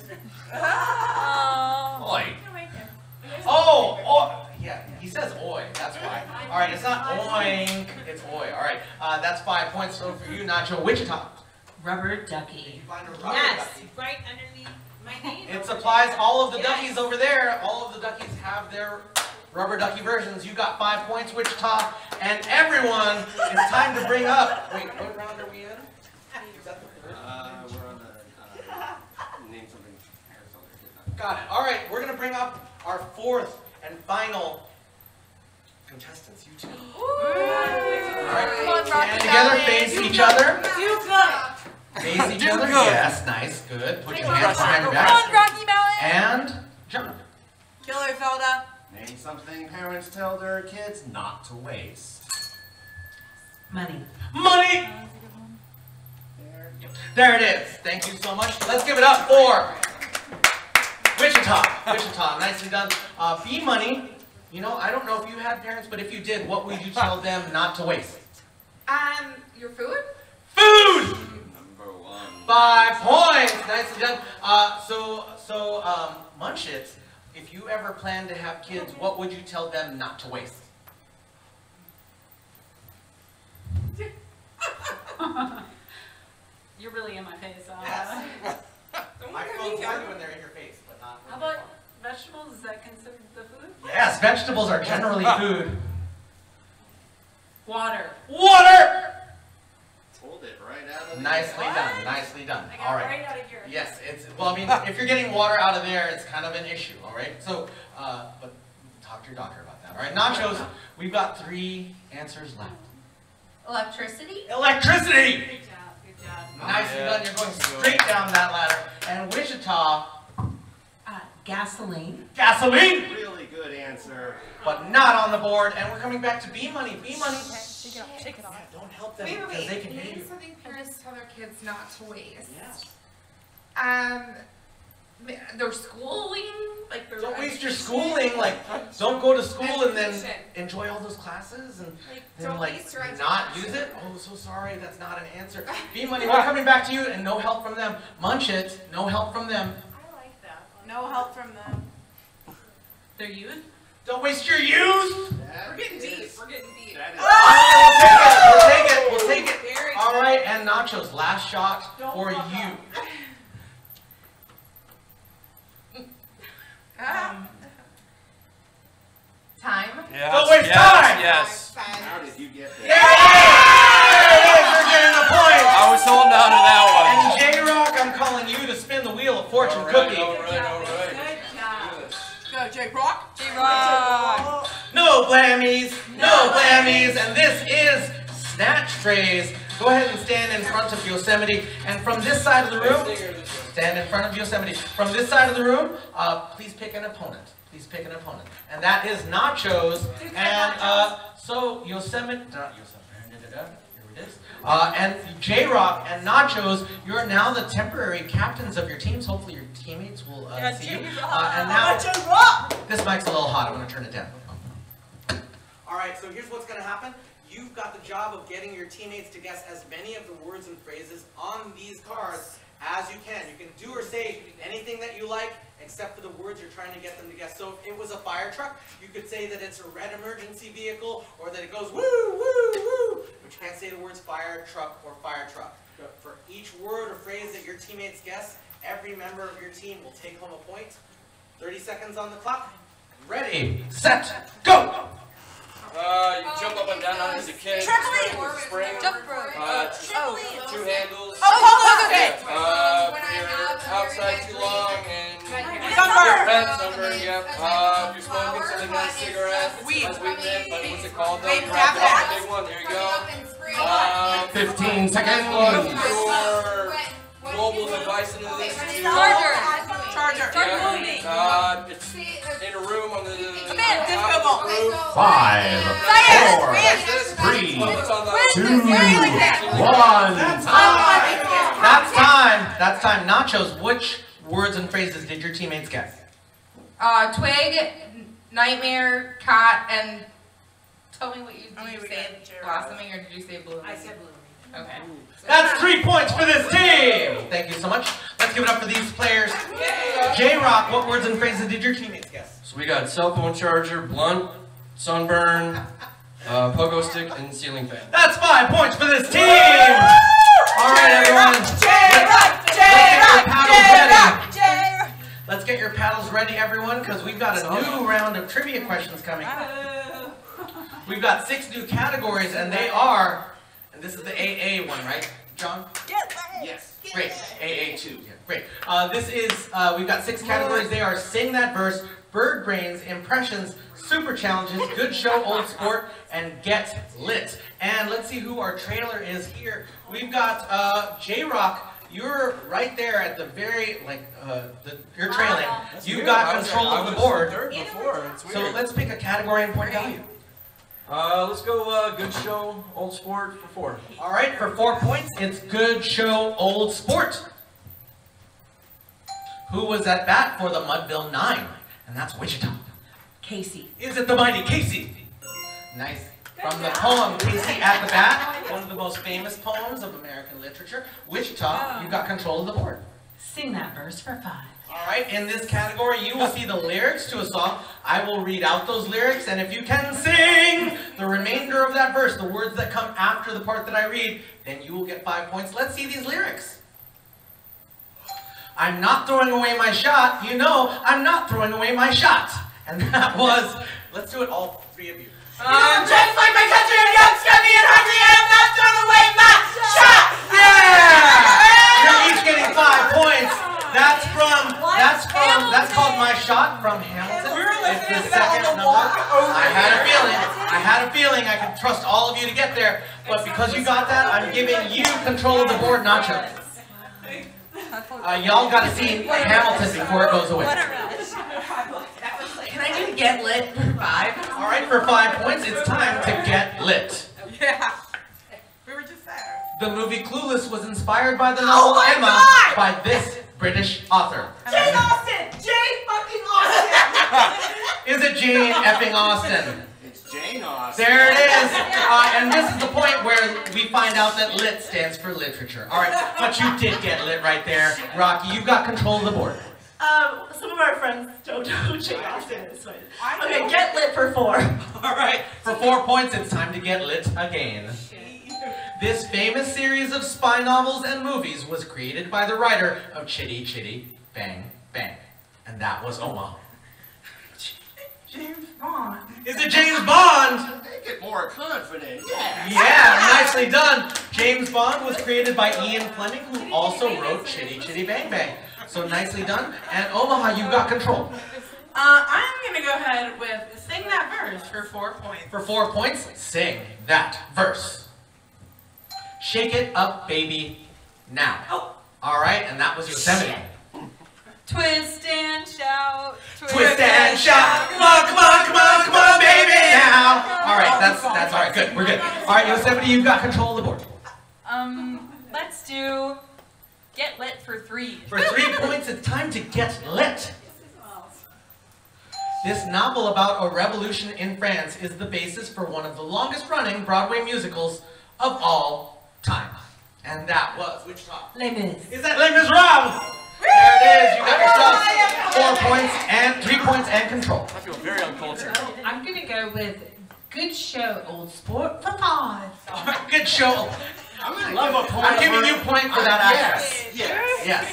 Oh. Oi. Oh, yeah. He says oi. That's why. All right, it's not oink. It's oi. All right. That's 5 points for you, Nacho. Wichita. Rubber ducky. Find a rubber yes, ducky. right underneath my name. It supplies all of the duckies over there. All of the duckies have their rubber ducky versions. You got 5 points, Wichita. And everyone, it's time to bring up. Wait, what round are we in? Is that the third? We're on the name something. Got it. All right, we're going to bring up our fourth and final contestants, you two. All right, Come on, Rocky and together, Mountain. face each other. You good. Face each other. good. Yes, nice, good. Put your Come on, hands behind your Come back. on, Rocky Mountain. And jump. Killer Zelda. Name something parents tell their kids not to waste. Money. Money! There it is. Thank you so much. Let's give it up for Wichita. Wichita, nicely done. B-Money, you know, I don't know if you had parents, but if you did, what would you tell them not to waste? Your food? Food! Number 1. 5 points. Nicely done. Munch It, if you ever plan to have kids, what would you tell them not to waste? You're really in my face. Yes. Microphones are when they're in your face, but not when How they're about vegetables? Is that considered the food? Yes, vegetables are generally food. Water. Water! Pulled it right out of Nicely done, nicely done. I got All it right. right out of here. Yes, well, I mean, if you're getting water out of there, it's kind of an issue, all right? So, but talk to your doctor about that, all right? Nachos, we've got 3 answers left. Electricity? Electricity! Good job. Good job. Nicely Yeah. done, you're going straight down that ladder. And Wichita, Gasoline. gasoline! Really good answer. But not on the board, and we're coming back to B-Money. B-Money, Shake it off. Yeah, don't help them Wait, because they can hear name you. something parents tell their kids not to waste. Yes. Their schooling, like their Don't waste your education. schooling. Like, don't go to school and then enjoy all those classes and then don't like waste your not education. use it. Oh, so sorry, that's not an answer. B-Money, we're coming back to you, and no help from them. Munch it, no help from them. I like that one. No help from them. Their youth? Don't waste your youth. We're getting deep. We're getting deep. We'll take it. We'll take it. Very All right, and Nachos, last shot for you. Time. Yes, Don't waste yes, time. Yes. How did you get Yeah! that? You're getting the point. I was holding on to that one. And J-Rock, I'm calling you to spin the wheel of fortune cookie. All right. Good job. Do this. Go, J-Rock. J-Rock. No blammies, no blammies, and this is Snatch Trays. Go ahead and stand in front of Yosemite, and from this side of the room, stand in front of Yosemite. From this side of the room, please pick an opponent. Please pick an opponent. And that is Nachos, and so Yosemite, not Yosemite, here it is. And J-Rock and Nachos, you're now the temporary captains of your teams. Hopefully your teammates will see you. And now, this mic's a little hot, I'm going to turn it down. Alright, so here's what's going to happen. You've got the job of getting your teammates to guess as many of the words and phrases on these cards as you can. You can do or say anything that you like, except for the words you're trying to get them to guess. So if it was a fire truck, you could say that it's a red emergency vehicle, or that it goes woo, woo, woo. But you can't say the words fire truck or fire truck. But for each word or phrase that your teammates guess, every member of your team will take home a point. 30 seconds on the clock. Ready, set, go! You jump up and down on it as a kid. Trampoline. Spring. Jump rope. Two handles. Okay. You're outside too long and sunburn. Yep. You're smoking something like a cigarette. Weed. That's weed, but what's it called? Vape Grab tap that back. big one. There you go. 15 seconds. Your mobile device into this. Charger. Yep. It's in a room on the Disco ball. roof. 5, 4, 3, 2, 1. That's time. Nachos, which words and phrases did your teammates guess? Twig, nightmare, cot, and tell me what you did you say blossoming or did you say blooming? I said blooming. Okay. That's 3 points for this team! Thank you so much. Let's give it up for these players. J-Rock, what words and phrases did your teammates guess? So we got cell phone charger, blunt, sunburn, pogo stick, and ceiling fan. That's 5 points for this team! Alright everyone, let's get your paddles ready everyone, because we've got a new round of trivia questions coming. We've got 6 new categories, and they are, and this is the AA one, right, John? Yes. Great. AA2. Yeah, great. This is, we've got 6 categories. They are Sing That Verse, Bird Brains, Impressions, Super Challenges, Good Show, Old Sport, and Get Lit. And let's see who our trailer is here. We've got J-Rock. You're right there at the very, you're trailing. You've got control of the board. So let's pick a category and point value. Let's go Good Show, Old Sport for 4. All right, for 4 points, it's Good Show, Old Sport. Who was at bat for the Mudville 9? And that's Wichita. Casey. Is it the mighty Casey? Nice. From the poem Casey at the Bat, one of the most famous poems of American literature. Wichita, you got control of the board. Sing that verse for 5. All right, in this category, you will see the lyrics to a song. I will read out those lyrics, and if you can sing the remainder of that verse, the words that come after the part that I read, then you will get 5 points. Let's see these lyrics. I'm not throwing away my shot. You know, I'm not throwing away my shot. And that was, let's do it all 3 of you. Just like my country, I'm young, scummy, and hungry, and I'm not throwing away my shot! Yeah! You're each getting 5 points. That's called My Shot from Hamilton. It's the second number. I had a feeling I could trust all of you to get there, but because you got that, I'm giving you control of the board, Nacho. Y'all got to see Hamilton before it goes away. Can I do Get Lit for 5? All right, for 5 points, it's time to get lit. Yeah. We were just there. The movie Clueless was inspired by the novel Emma by this British author. Jane Austen! Jane fucking Austen! Is it Jane effing Austen? It's Jane Austen. There it is. And this is the point where we find out that lit stands for literature. All right, but you did get lit right there. Rocky, you've got control of the board. Some of our friends don't know who Jane Austen is. So okay, get lit for 4. All right, for 4 points, it's time to get lit again. This famous series of spy novels and movies was created by the writer of Chitty Chitty Bang Bang, and that was Omaha. James Bond. Is it James Bond? Make it more confident. Yeah. Yeah, nicely done. James Bond was created by Ian Fleming, who also wrote Chitty Chitty Bang Bang. So nicely done. And Omaha, you've got control. I'm gonna go ahead with sing that verse for 4 points. For 4 points, sing that verse. Shake it up, baby, now. Oh. All right, and that was Yosemite. Twist and shout. Twist and shout. Come on, come on, come on, come on, baby, now. All right, that's all right. Good, we're good. All right, Yosemite, you've got control of the board. Let's do get lit for 3. For 3 points, it's time to get lit. This novel about a revolution in France is the basis for one of the longest-running Broadway musicals of all time. And that was which song? Les Mis. Is that Les Miserables? There it is. You got yourself 4 points and 3 points and control. I feel very uncultured. I'm gonna go with good show, old sport for 5. Good show. I'm gonna give a point. I'm giving you a point for that Yes. accent. Yes.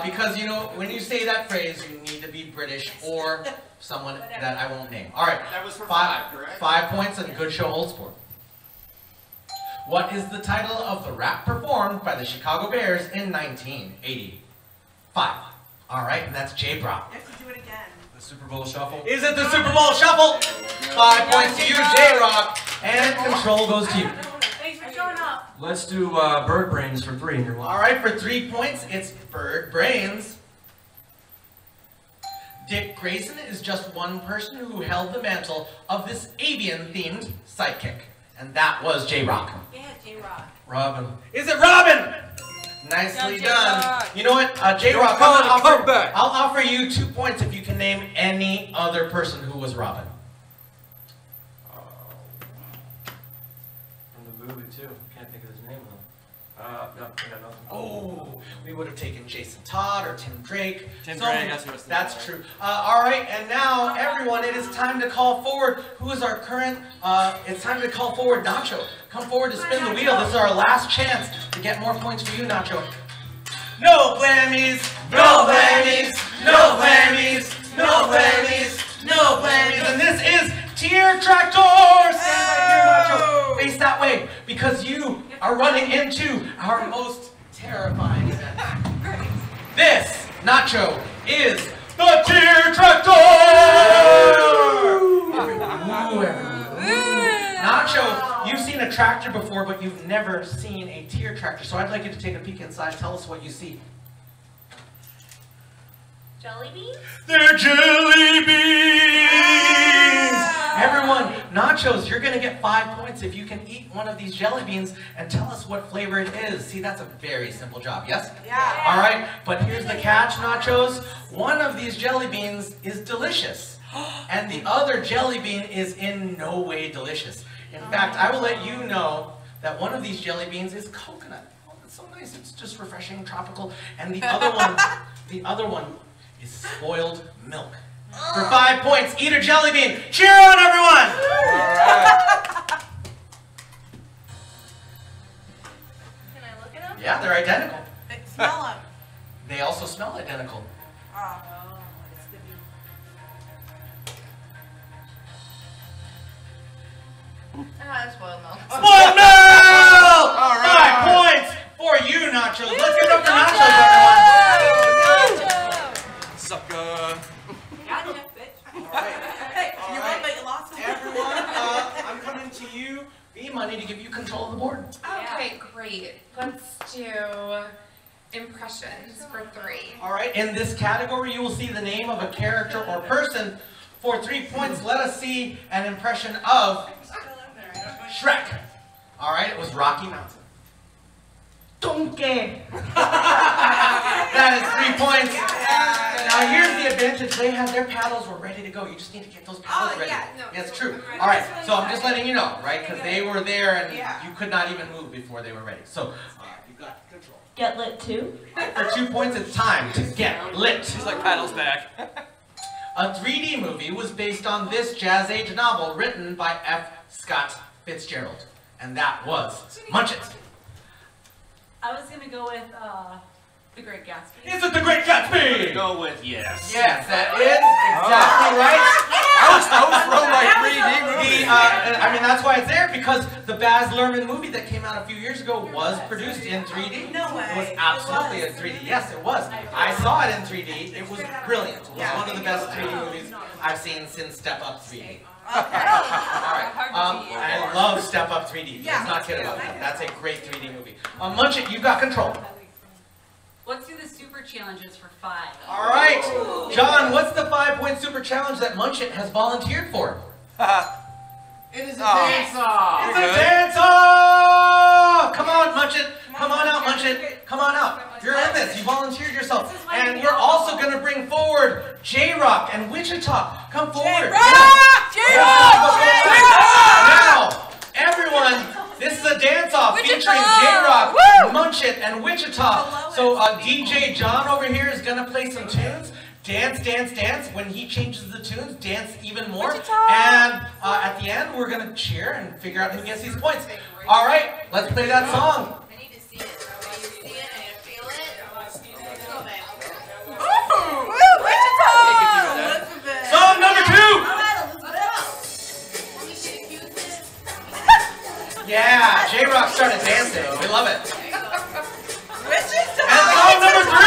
Because you know when you say that phrase, you need to be British or someone that I won't name. All right. That was for 5, correct? 5 points and good show, old sport. What is the title of the rap performed by the Chicago Bears in 1985? All right, and that's J. Brock. You have to do it again. The Super Bowl Shuffle. Is it the Super Bowl Shuffle? 5 points to you, J. Rock, and control goes to you. Thanks for showing up. Let's do Bird Brains for 3 and you're All right, for 3 points, it's Bird Brains. Dick Grayson is just one person who held the mantle of this avian-themed sidekick, and that was J. Rock. Yeah, J-Rock. Robin. Is it Robin? Nicely done. You know what, J. Rock, I'll offer you 2 points if you can name any other person who was Robin. From the movie too. Can't think of his name though. No, I got nothing. Oh, we would have taken Jason Todd or Tim Drake. Tim Drake, that's what I was thinking. That's true. All right, and now everyone, it is time to call forward. Who is our current? It's time to call forward Nacho. Come forward to spin the wheel. This is our last chance to get more points for you, Nacho. No blammies, no blammies, no blammies, no blammies, no blammies. And this is Tier Tractor. Stand right here, Nacho. Face that way, because you are running into our most terrifying event. This, Nacho, is the Tier Tractor! Nacho, you've seen a tractor before, but you've never seen a tier tractor, so I'd like you to take a peek inside. Tell us what you see. Jelly beans? They're jelly beans! Everyone, Nachos, you're going to get 5 points if you can eat one of these jelly beans and tell us what flavor it is. See, that's a very simple job, yes? Yeah. All right, but here's the catch, Nachos. One of these jelly beans is delicious, and the other jelly bean is in no way delicious. In fact, I will let you know that one of these jelly beans is coconut. Oh, it's so nice. It's just refreshing, tropical. And the other one is spoiled milk. For 5 points, eat a jelly bean. Cheer on, everyone! All right. Can I look at them? Yeah, they're identical. Smell them. They also smell identical. Spoiled milk. Spoiled milk! All right. 5 points for you, Nachos. Let's give it up for Nachos, everyone. Sucker. Gotcha, bitch. All right. Hey, you won, but you lost. Everyone, I'm coming to you. B-Money to give you control of the board. Okay, great. Let's do impressions for 3. All right, in this category, you will see the name of a character or person. For 3 points, let us see an impression of Shrek. All right, it was Rocky Mountain. Donkey. That is 3 points. Now here's the advantage. They had their paddles were ready to go. You just need to get those paddles ready. Yeah, no, it's true. All right, so I'm just letting you know, right? Because they were there and you could not even move before they were ready. So you got control. Get lit too. For 2 points, it's time to get lit. She's like paddles back. A 3D movie was based on this Jazz Age novel written by F. Scott Fitzgerald, and that was Munch It. I was gonna go with The Great Gatsby. Is it The Great Gatsby? Go with yes. Yes, that is exactly right. I was throwing my 3D movie. I mean, that's why it's there, because the Baz Luhrmann movie that came out a few years ago was produced in 3D. No way. It was absolutely in 3D. Yes, it was. I saw it in 3D. It was brilliant. It was one of the best 3D movies I've seen since Step Up 3D. Okay. Alright, I love Step Up 3D. Let's not kid about that. That's a great 3D movie. Munch It, you got control. Let's do the super challenges for 5. Alright, John, what's the 5-point super challenge that Munch It has volunteered for? It is a dance-off. It's a dance-off! Come on, Munch It. Come on out, Munch It. Come on out. You're in this. You volunteered yourself. And we're also going to bring forward J-Rock and Wichita. Come forward. J-Rock! Now, everyone, this is a dance-off featuring J-Rock, Munch It, and Wichita. So DJ John over here is going to play some tunes. Dance, dance, dance. When he changes the tunes, dance even more. And at the end, we're going to cheer and figure out who gets these points. All right, let's play that song. I need to see it. Can you see it and feel it? Wichita! Song number 2. Yeah, J-Rock started dancing. We love it. Wichita! And song number 3.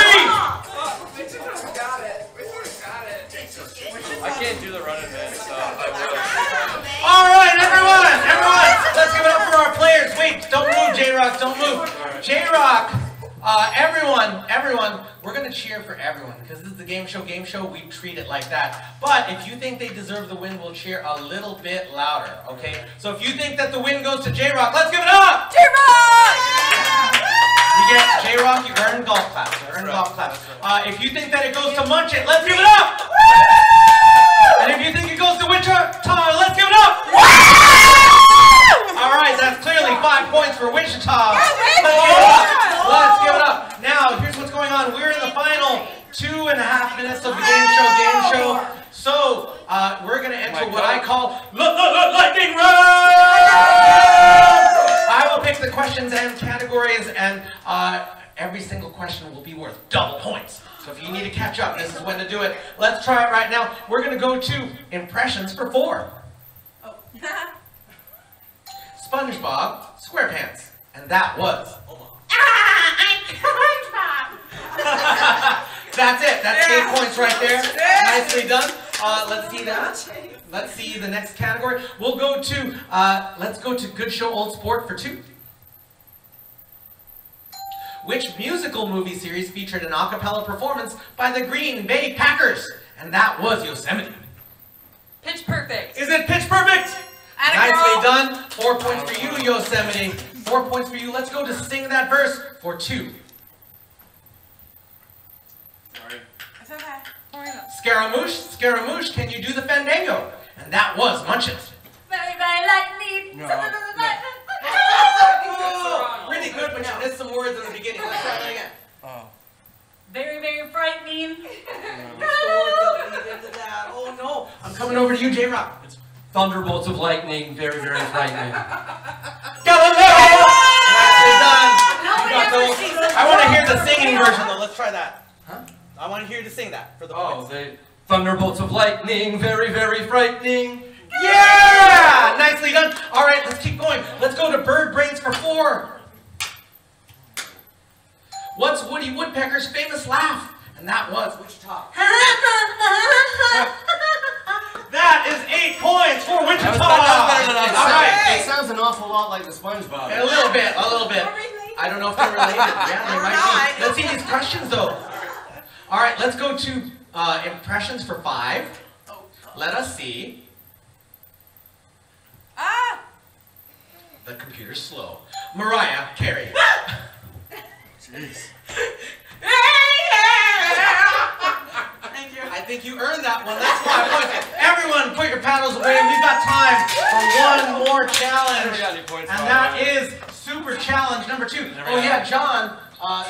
I can't do the running man stuff. All right, everyone, let's give it up for our players. Wait, don't move, J-Rock, don't move. J-Rock, everyone, we're going to cheer for everyone because this is the Game Show, we treat it like that. But if you think they deserve the win, we'll cheer a little bit louder, okay? So if you think that the win goes to J-Rock, let's give it up! J-Rock! You get J-Rock, you earn golf claps. If you think that it goes to Munch It, let's give it up! And if you think it goes to Wichita, let's give it up! All right, that's clearly 5 points for Wichita. Let's give it up. Now, here's what's going on. We're in the final 2.5 minutes of the Game Show. So, we're going to enter what I call lightning round. I will pick the questions and categories, and every single question will be worth double points. So if you need to catch up, this is when to do it. Let's try it right now. We're going to go to impressions for 4. SpongeBob SquarePants. And that was That's it. That's 8 points right there. Nicely done. Let's see that. Let's see the next category. We'll go to, let's go to Good Show Old Sport for 2. Which musical movie series featured an a cappella performance by the Green Bay Packers? And that was Yosemite. Pitch Perfect. Is it Pitch Perfect? Nicely done. 4 points for you, Yosemite. 4 points for you. Let's go to Sing That Verse for 2. It's okay. Scaramouche, can you do the Fandango? And that was Munch It. Very, very lightning. No. Really good, but you missed some words in the beginning. Let's try that again. Oh. Very, very frightening. Oh no. I'm coming over to you, J-Rock. It's thunderbolts of lightning, very, very frightening. Galileo! Nicely done. You got those. I want to hear the singing version though. Let's try that. Huh? I want to hear you to sing that for the points. The thunderbolts of lightning, very, very frightening. Yeah! Nicely done. All right, let's keep going. Let's go to Bird Brains for 4. What's Woody Woodpecker's famous laugh? And that was Wichita. That is 8 points for Wichita. All right. It sounds an awful lot like the SpongeBob. A little bit. I don't know if they're related. Yeah, they might be. Let's see these questions though. All right, let's go to impressions for 5. Let us see. The computer's slow. Mariah Carey. Jeez. Thank you. I think you earned that one. That's why I pointed. Everyone, put your paddles away. We've got time for one more challenge. And that is Super Challenge number 2. Oh yeah, John.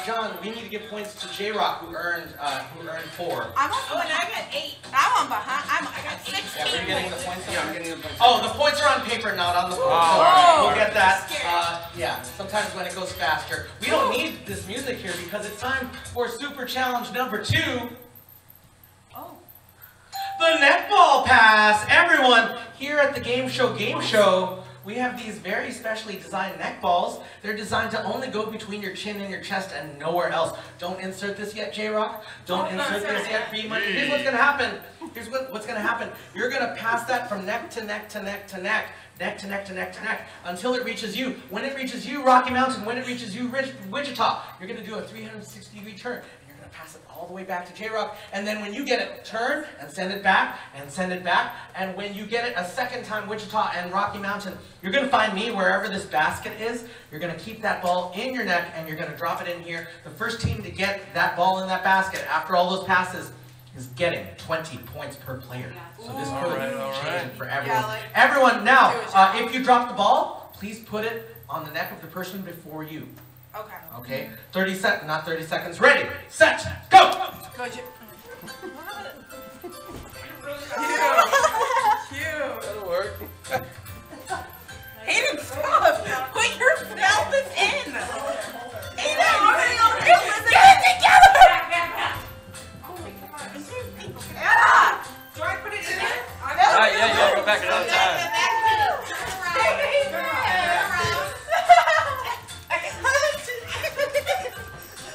John, we need to give points to J-Rock, who earned 4. I'm on, I got 8. I'm on behind. I got 16. Yeah, we're getting the points. Yeah, I'm getting the points. Oh, the points are on paper, not on the board. Oh, so we'll get that. Yeah, sometimes when it goes faster. We don't need this music here because it's time for Super Challenge number 2. Oh. The netball pass. Everyone, here at the Gameshow Gameshow, we have these very specially designed neck balls. They're designed to only go between your chin and your chest and nowhere else. Don't insert this yet, J-Rock. Don't insert this yet, B-Money. Here's what's gonna happen. Here's what's gonna happen. You're gonna pass that from neck to neck to neck to neck, neck to neck to neck to neck, until it reaches you. When it reaches you, Rocky Mountain, when it reaches you, Wichita, you're gonna do a 360-degree turn. Pass it all the way back to J-Rock, and then when you get it, turn and send it back, and when you get it a second time, Wichita and Rocky Mountain, you're going to find me wherever this basket is. You're going to keep that ball in your neck, and you're going to drop it in here. The first team to get that ball in that basket after all those passes is getting 20 points per player. So this could change for everyone. Yeah, like, everyone, now, if you drop the ball, please put it on the neck of the person before you. Okay. Okay, 30 seconds, not 30 seconds. Ready, set, go! Cute. That'll work. Hayden, stop! Put your pelvis in! Hayden! Get it together! Yeah! Do I put it in there? Yeah, go back another time.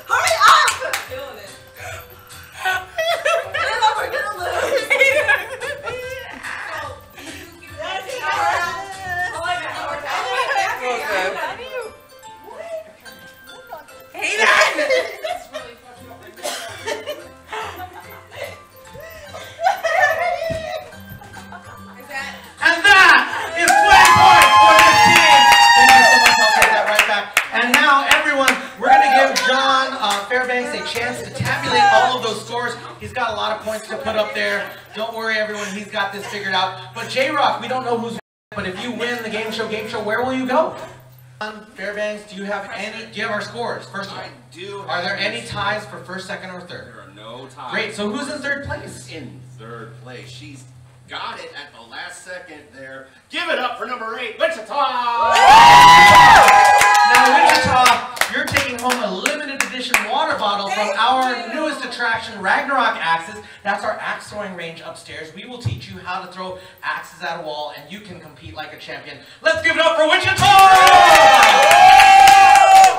Hurry up! Feeling it. We're gonna lose. And that is 20 points for this team. Thank you so much. I'll take that right back. And now, everyone, we're going to give John Fairbanks a chance to tabulate all of those scores. He's got a lot of points to put up there. Don't worry, everyone. He's got this figured out. But J-Rock, we don't know who's winning, but if you win the Gameshow, where will you go? John Fairbanks, do you have our scores, first of all? I do. Are there any ties for first, second, or third? There are no ties. Great. So who's in third place? In third place. She's got it at the last second there. Give it up for number 8, Wichita! Now, Wichita, you're taking home a limited edition water bottle from our newest attraction, Ragnarok Axes. That's our axe throwing range upstairs. We will teach you how to throw axes at a wall, and you can compete like a champion. Let's give it up for Wichita!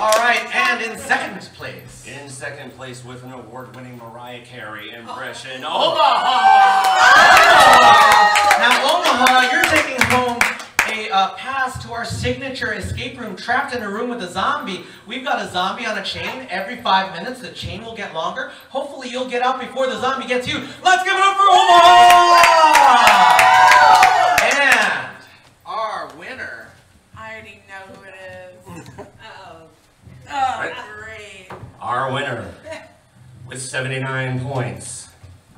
All right, and in second place. In second place with an award-winning Mariah Carey impression, Omaha! Now, Omaha, you're taking home a pass to our signature escape room, Trapped in a Room with a Zombie. We've got a zombie on a chain. Every 5 minutes, the chain will get longer. Hopefully, you'll get out before the zombie gets you. Let's give it up for Omaha! And our winner. I already know who it is. Uh-oh. Oh, great. Our winner with 79 points.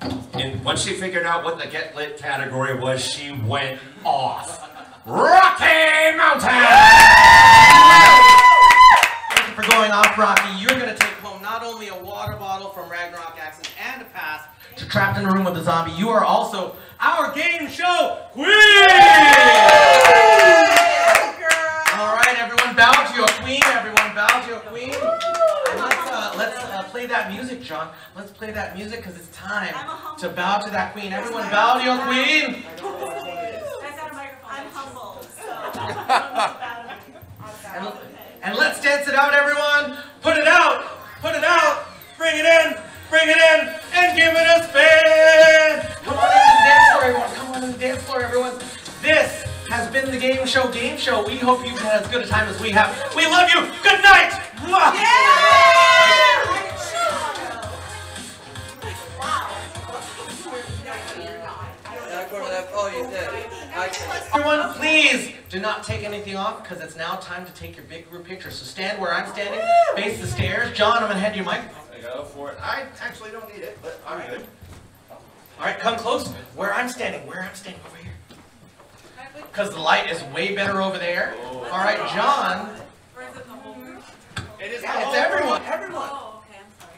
And once she figured out what the Get Lit category was, she went off. Rocky Mountain! Thank you for going off, Rocky. You're going to take home not only a water bottle from Ragnarok Axes and a pass to Trapped in a Room with a Zombie, you are also our game show queen! All right, everyone bow to your queen. Everyone bow to your queen. And let's play that music, John. Let's play that music because it's time to bow to that queen. Everyone bow to your queen. I'm humble, And let's dance it out, everyone. Put it out, bring it in, and give it a spin. Come on in the dance floor, everyone. Come on in the dance floor, everyone. This has been the Gameshow Gameshow. We hope you've had as good a time as we have. We love you. Good night. Mwah. Oh, you did. Everyone, please do not take anything off because it's now time to take your big group picture. So stand where I'm standing, face the stairs. John, I'm going to hand you a microphone. Go for it. I actually don't need it, but I'm good. All right, come close. Where I'm standing over here. Because the light is way better over there. Oh. All right, John. Or is it the whole group? It is Yeah, it's everyone. Oh, okay, I'm sorry.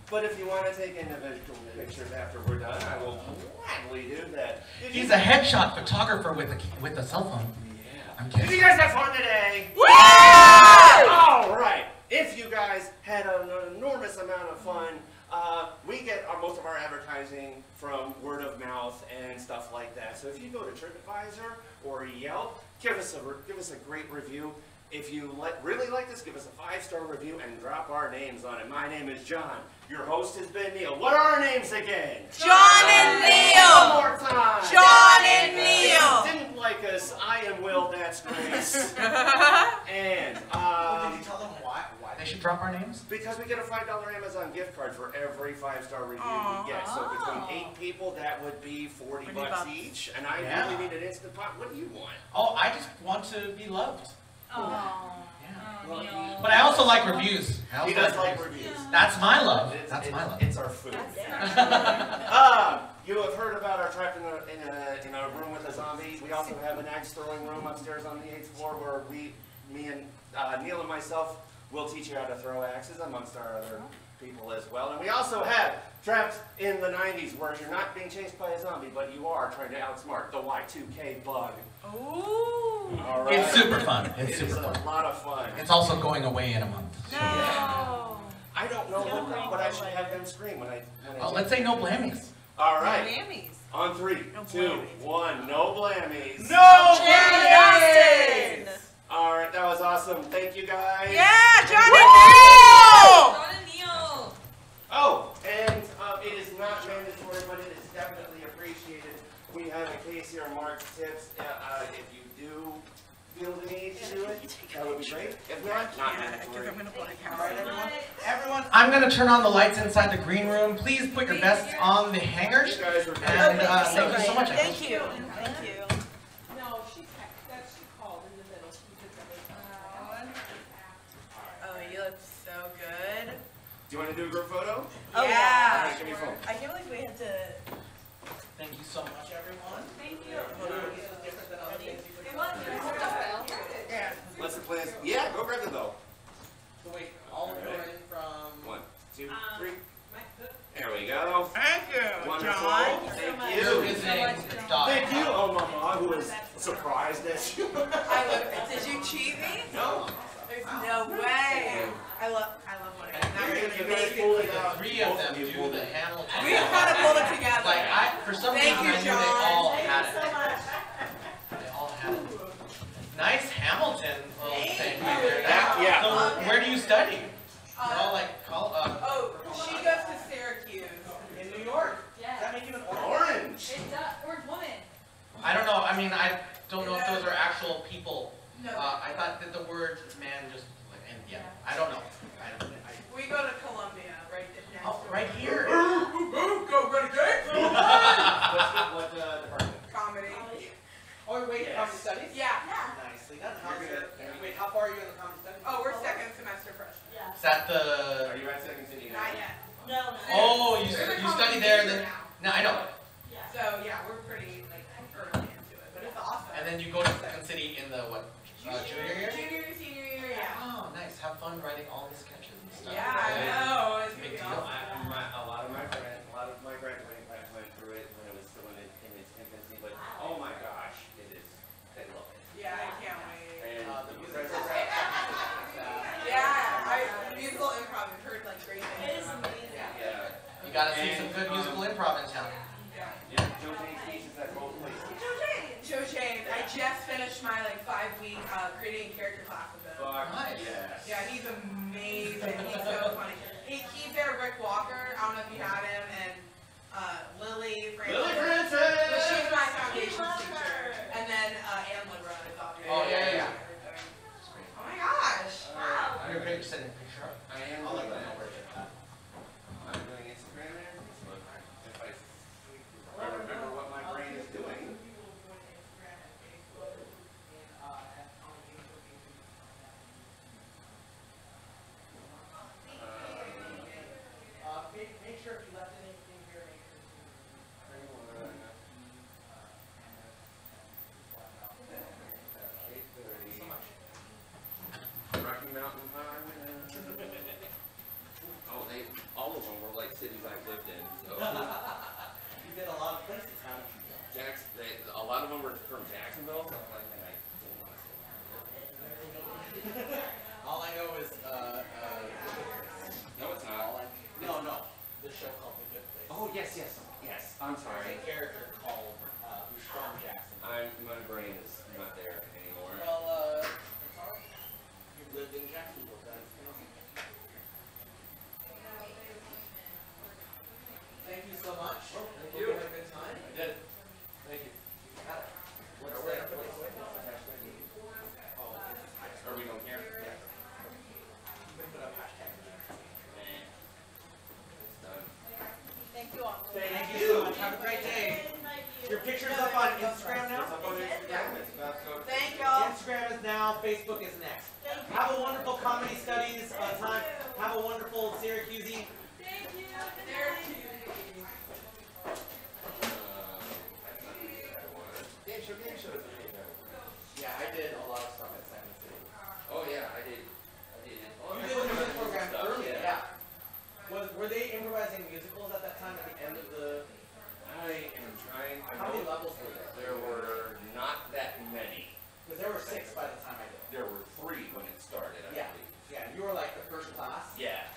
But if you want to take individual pictures after we're done, I will gladly do that. He's a headshot photographer with a cell phone. Yeah. I'm Did kidding. you guys have fun today? All right. If you guys had an enormous amount of fun, we get most of our advertising from word of mouth and stuff like that. So if you go to TripAdvisor or Yelp, give us a great review. If you really like this, give us a 5-star review and drop our names on it. My name is John. Your host has been Neil. What are our names again? John and Neil. One more time. John and Neil. If you didn't like us, I am Will. That's Grace. And Did you tell them why they should drop our names? because we get a $5 Amazon gift card for every 5-star review we get. So between 8 people, that would be $40 each. And I really need an instant pot. What do you want? Oh, I just want to be loved. Oh. Well, But I also like reviews. he does like reviews. That's my love. It's my love. It's our food. You have heard about our trapped in a room with a zombie. We also have an axe throwing room upstairs on the 8th floor where me and Neil and myself will teach you how to throw axes amongst our other people as well. And we also have Trapped in the 90s where you're not being chased by a zombie, but you are trying to outsmart the Y2K bug. Ooh. All right. It's super fun. It's It is super fun. a lot of fun. It's also going away in a month. No. I don't know what I should have them scream when I Oh, let's say no blammies. All right. Grammys. On 3, 2, 1, no blammies. No Jerry Austin. All right, that was awesome. Thank you guys. Yeah, John and Neil. John and Neil. Oh, and it is not mandatory, but it is definitely appreciated. We have a case here, Mark's Tips. If you do feel the need to do it, that would be great. If not mandatory. All right, Everyone, I'm going to turn on the lights inside the green room. Please put your vests on the hangers. You guys were And thank you so much. Thank you. Thank you. No, she called in the middle. She did Oh, you look so good. Do you want to do a group photo? Oh, All yeah. right, give me your phone. I can't believe we had to. Thank you so much, everyone. Thank you. Lesson plans. Yeah, go grab it though. So wait, all going from 1, 2, 3. There we go. Thank you, Wonderful. Thank you. You're visiting Doc. Thank you, oh Mama, who was surprised at you. Did you cheat me? No. There's no way. I love what You guys pulled it out. 3 of them do the Hamilton. We kind of pulled it together. Like for some Thank reason you, I knew John. they all Thank had you it. so much. They all had it. Nice Hamilton little thing you. right there. Yeah. So where do you study? You're all like She goes to Syracuse. in New York. Yeah. Does that make you an Orange. It's Orange Woman. I don't know. I mean, I don't know if those are actual people. No. I thought that the word man just and yeah. I don't know. We go to Columbia right next. Oh, right here. Go Renegade. What department? Comedy. Oh wait, Yes. comedy studies. Yeah. Nicely done. Wait, how far are you in the comedy studies? Oh, we're second semester freshmen. Yeah. Is that the? Are you at Second City now? Not yet. No. Oh, you We're the study comedy there, major then. now. No, I know. Yeah. So yeah, we're pretty like early into it, but it's awesome. And then you go to Second City in the what? Junior year? Junior, senior year, yeah. Oh, nice. Have fun writing all the sketches and stuff. Yeah, I know. It's Big pretty deal. awesome. A lot of my graduating class went through it when it was still in its infancy, but oh my gosh, they love it. Yeah, I can't wait. And The you music guys are Yeah, musical improv. I've heard like great It is things. amazing. Yeah. You gotta see some good musical improv in town. Yeah. Yeah, Joe James teaches at both places. Joe James. I just finished my like 5-week creating a character class with him. Fuck Nice. yes. Yeah, he's amazing. He's so funny. He's there, Rick Walker. I don't know if you had him, and Lily Francis. Lily Francis! But she's my foundation love teacher. her. And then Anne Libra is obviously. Oh, yeah. Oh my gosh. Wow. You're great. Send a picture up. I am. I'll let doing them know that. where it's at. I'm doing Instagram and Facebook. If I remember what my brain is doing. Mountain High. Oh, all of them were like cities I've lived in. So. You did a lot of places, haven't you? A lot of them were from Jacksonville. So I'm like, all I know is, no, it's not. No. The show called The Good Place. Oh, yes. I'm sorry. There's a character called, who's from Jackson. My brain is not there anymore. Well, it's alright. You've lived in Jacksonville, guys. Thank you so much. Thank Hope you. you had a good time. I did. Thank you. What's Are we going here? Yeah. You can put up hashtag. It's done. Thank you all. Thank you so much. Have a great day. Your picture's up on Instagram now? It's up on Instagram. It's about to go. Thank y'all. Instagram is now. Facebook is next. Have a wonderful comedy studies time. Have a wonderful Syracuse. Thank you. Gameshow is amazing. Yeah, I did a lot of stuff at Second City. Oh yeah, I did. You did the music program earlier, yeah. Were they improvising musicals at that time at the end of the... I am trying. How many levels were there? There were not that many. Because there were 6 by the time I did. There were 3 when it started, I Yeah. believe. Yeah, you were like the first class. Yeah.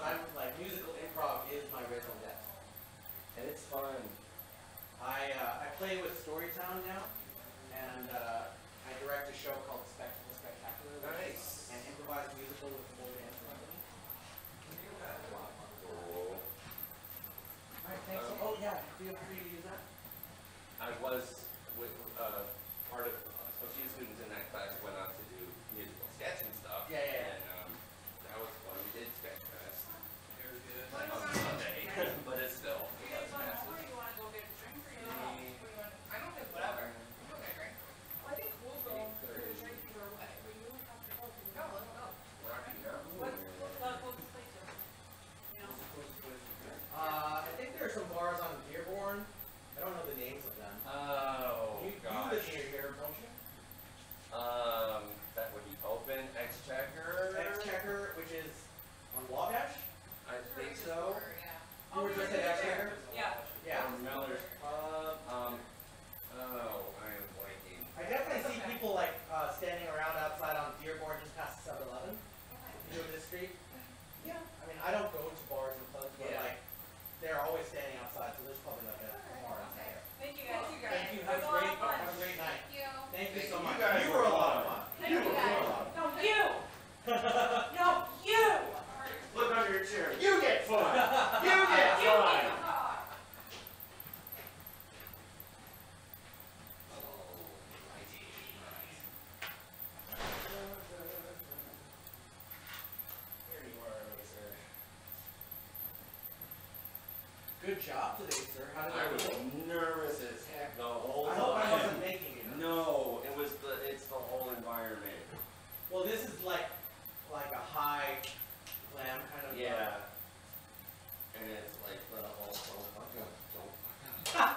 I'm like, musical improv is my raison d'etre. And it's fun. I play with Storytown now, and I direct a show called Spectacle Spectacular. Nice. And improvised musical with the whole dance company. Cool. Alright, thanks. Oh yeah, feel free to use that. I was with part of a few students in that class went on to do musical sketch and stuff. Yeah. And that was fun. We did sketch fest. Very good. Like on Sunday, but it's still. You guys want to go get a drink or you want I don't think whatever. We'll get a drink. I think we'll go get a drink either way. But you don't have to go. No, let's go. Rocky Mountain. What's the closest place to? You know? I think there are some bars on Dearborn. I don't know the names of them. Oh, You live near here, don't you? That would be open. Exchequer. Exchequer, which is on Wabash? I think so. You were just at Exchequer? Yeah. Yeah. Miller's Pub. Oh, I am blanking. I definitely see people like standing around outside on Dearborn just past 7-Eleven. You know this street? Yeah. I mean, I don't go to bars and clubs, but like, they're always standing outside, so there's probably like a bar outside there. Thank you guys. Thank you. Have a great night. Thank you. Thank you so You much. guys You were a lot of fun. Thank you guys. No, you! No, you! Look under your chair. You get fun. You get fun. Here you are, sir. Good job today, sir. How did I that was go? nervous as heck the whole time. I hope I wasn't making you nervous. No, it's the whole environment. Well, this is like a high glam kind of. Yeah. And it's like the whole don't fuck up.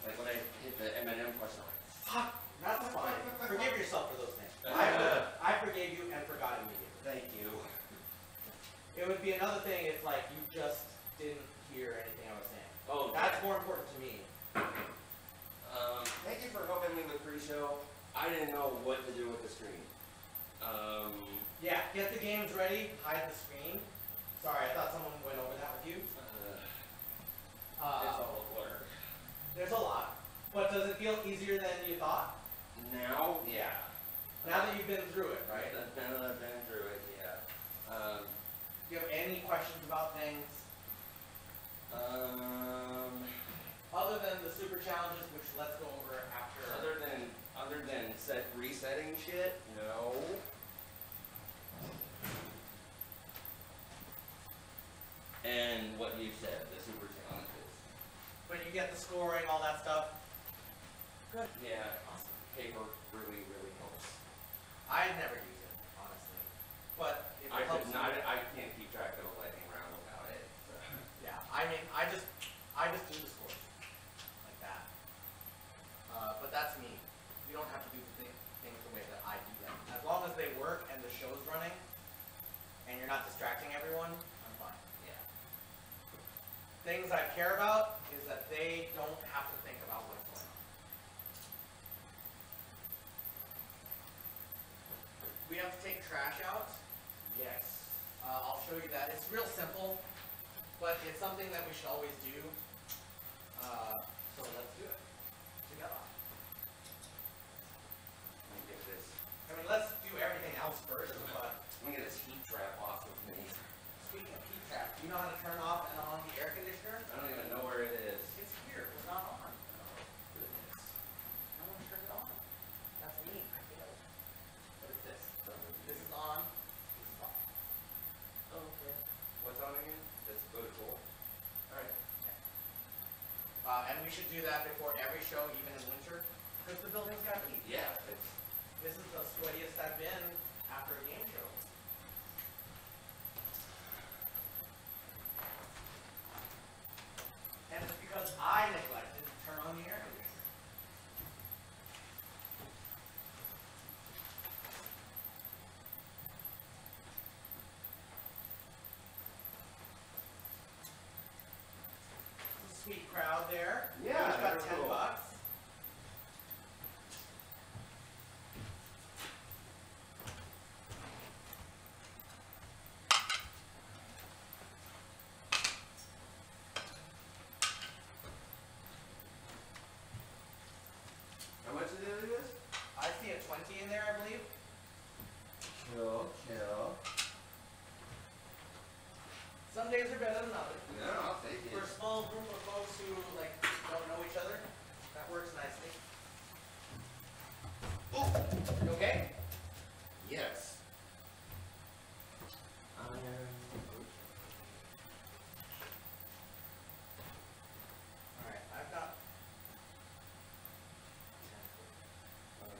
Like when I hit the Eminem question, I'm like, fuck. That's fine. Forgive yourself for those things. I forgave you and forgot immediately. Thank you. It would be another thing if like you just didn't hear anything I was saying. Oh, That's more important to me. Thank you for helping me with pre-show. I didn't know what to do with the screen. Yeah, get the games ready, hide the screen. Sorry, I thought someone went over that with you. It's all a blur. There's a lot. But does it feel easier than you thought? Now, yeah. Now that you've been through it, right? Now that I've been through it, yeah. Do you have any questions about things? Other than the super challenges, which let's go over after. Other than resetting shit, no. And what you said, the super challenges. When you get the scoring, all that stuff. Good. Yeah, paper really helps. I never use it, honestly. But if it I helps could not. I can't keep track of a lightning round without it. So. Yeah, I mean, I just do the scores like that. But that's me. You don't have to do the things the way that I do show's running and you're not distracting everyone, I'm fine. Yeah. Things I care about is that they don't have to think about what's going on. We have to take trash out. Yes. I'll show you that. It's real simple, but it's something that we should always do. So let's do it together. Let me get this. I mean, let's do everything else first, but Let me get this heat trap off of me. speaking of heat trap, do you know how to turn off and on the air conditioner? I don't even know where it is. It's here. It's not on. Oh, goodness. No one turned it on. That's me. I failed. What is this? This is on. This is off. Oh, okay. What's on again? That's good, cool. Alright. And we should do that before every show, even in winter, because the building's got heat. Yeah, This is the sweatiest I've been after a game show. And it's because I neglected to turn on the air conditioner. Sweet crowd there. Yeah, Each got they're 10 cool. bucks. How much is it? I see a 20 in there, I believe. Chill. Some days are better than others. Yeah, I'll take it. For a small group of folks who like don't know each other, that works nicely. Oh, you okay? Yes. Alright, I've got and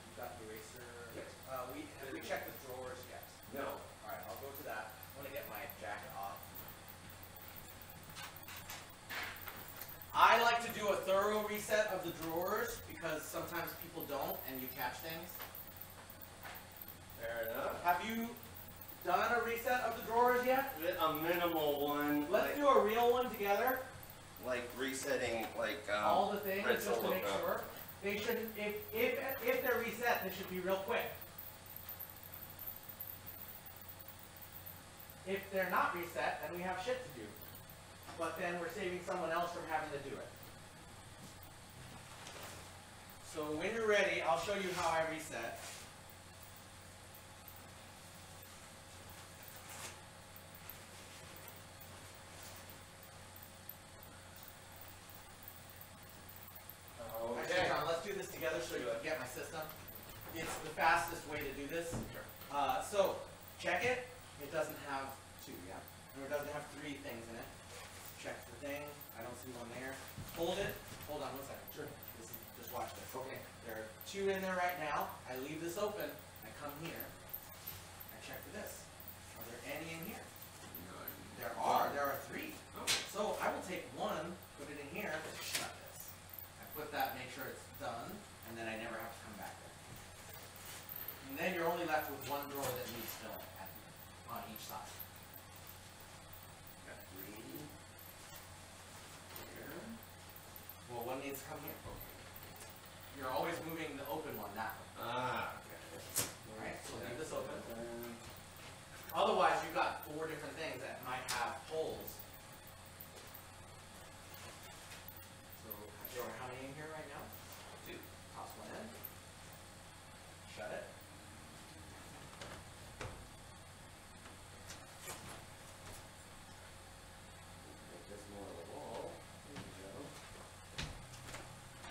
you got the eraser. Yes. Have we checked the drawers yet? No. Alright, I'll go to that. I'm gonna get my jacket off. I like to do a thorough reset of the drawers because sometimes people don't and you catch things. Fair enough. Have you done a reset of the drawers yet? A minimal one. Let's do a real one together. Like resetting, like All the things red just to solo make cup. sure. They should, if they're reset, they should be real quick. If they're not reset, then we have shit to do. But then we're saving someone else from having to do it. So when you're ready, I'll show you how I reset. Actually, John, let's do this together so you can get my system. It's the fastest way to do this. So, check it. It doesn't have 2, yeah? And it doesn't have 3 things in it. Check the thing. I don't see one there. Hold it. Hold on 1 second. Sure. Just watch this. Okay. There are 2 in there right now. I leave this open. I come here. I check for this. Are there any in here? There are. There are 3. Oh. So I will take 1, put it in here, shut this. I put that, make sure it's done, and then I never have to come back there. And then you're only left with 1 drawer that needs filling on each side. Got 3 here. Well, one needs to come here. You're always moving the open one that way. Ah, okay. Alright, so leave this open. Otherwise, you've got 4 different things that might have holes. So, there are how many in here right now? 2. Toss one in. Shut it. Make this more of a wall. There you go.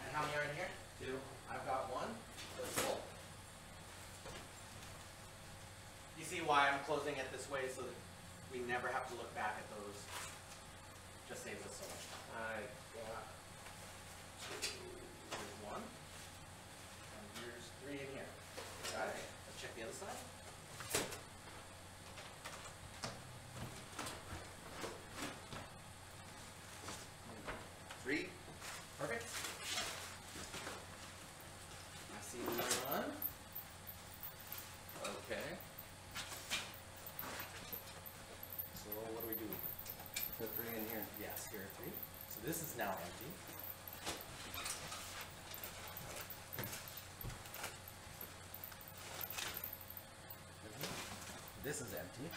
And how many are in here? 2. I've got 1. So it's full. You see why I'm closing it this way so that we never have to look back at those. Just saves us so much time. I got 2. Here's 1. And here's 3 in here. Got it. Let's check the other side. Three. Perfect. I see 1. This is empty.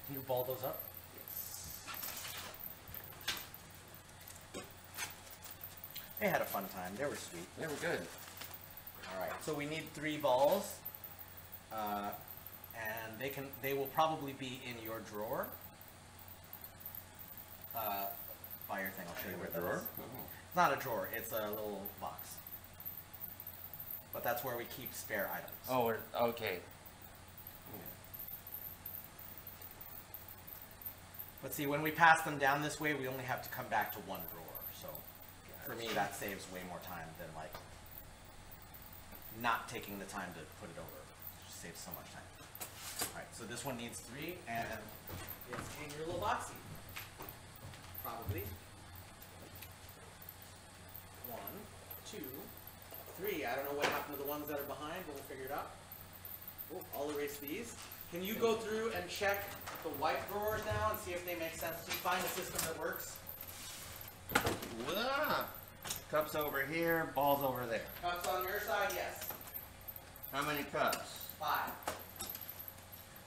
Can you ball those up? They had a fun time. They were sweet. They were good. All right. So we need 3 balls, and they will probably be in your drawer. By your thing, I'll show you where that is. It's not a drawer. It's a little box. But that's where we keep spare items. Oh, okay. But see, when we pass them down this way, we only have to come back to 1 drawer. So for me, that saves way more time than like not taking the time to put it over. It just saves so much time. All right, so this one needs 3, and it's in your little boxy. Probably. 1, 2, 3. I don't know what happened to the ones that are behind, but we'll figure it out. Oh, I'll erase these. Can you go through and check the white drawers now and see if they make sense? Do you find a system that works? Wow. Cups over here, balls over there. Cups on your side, yes. How many cups? 5.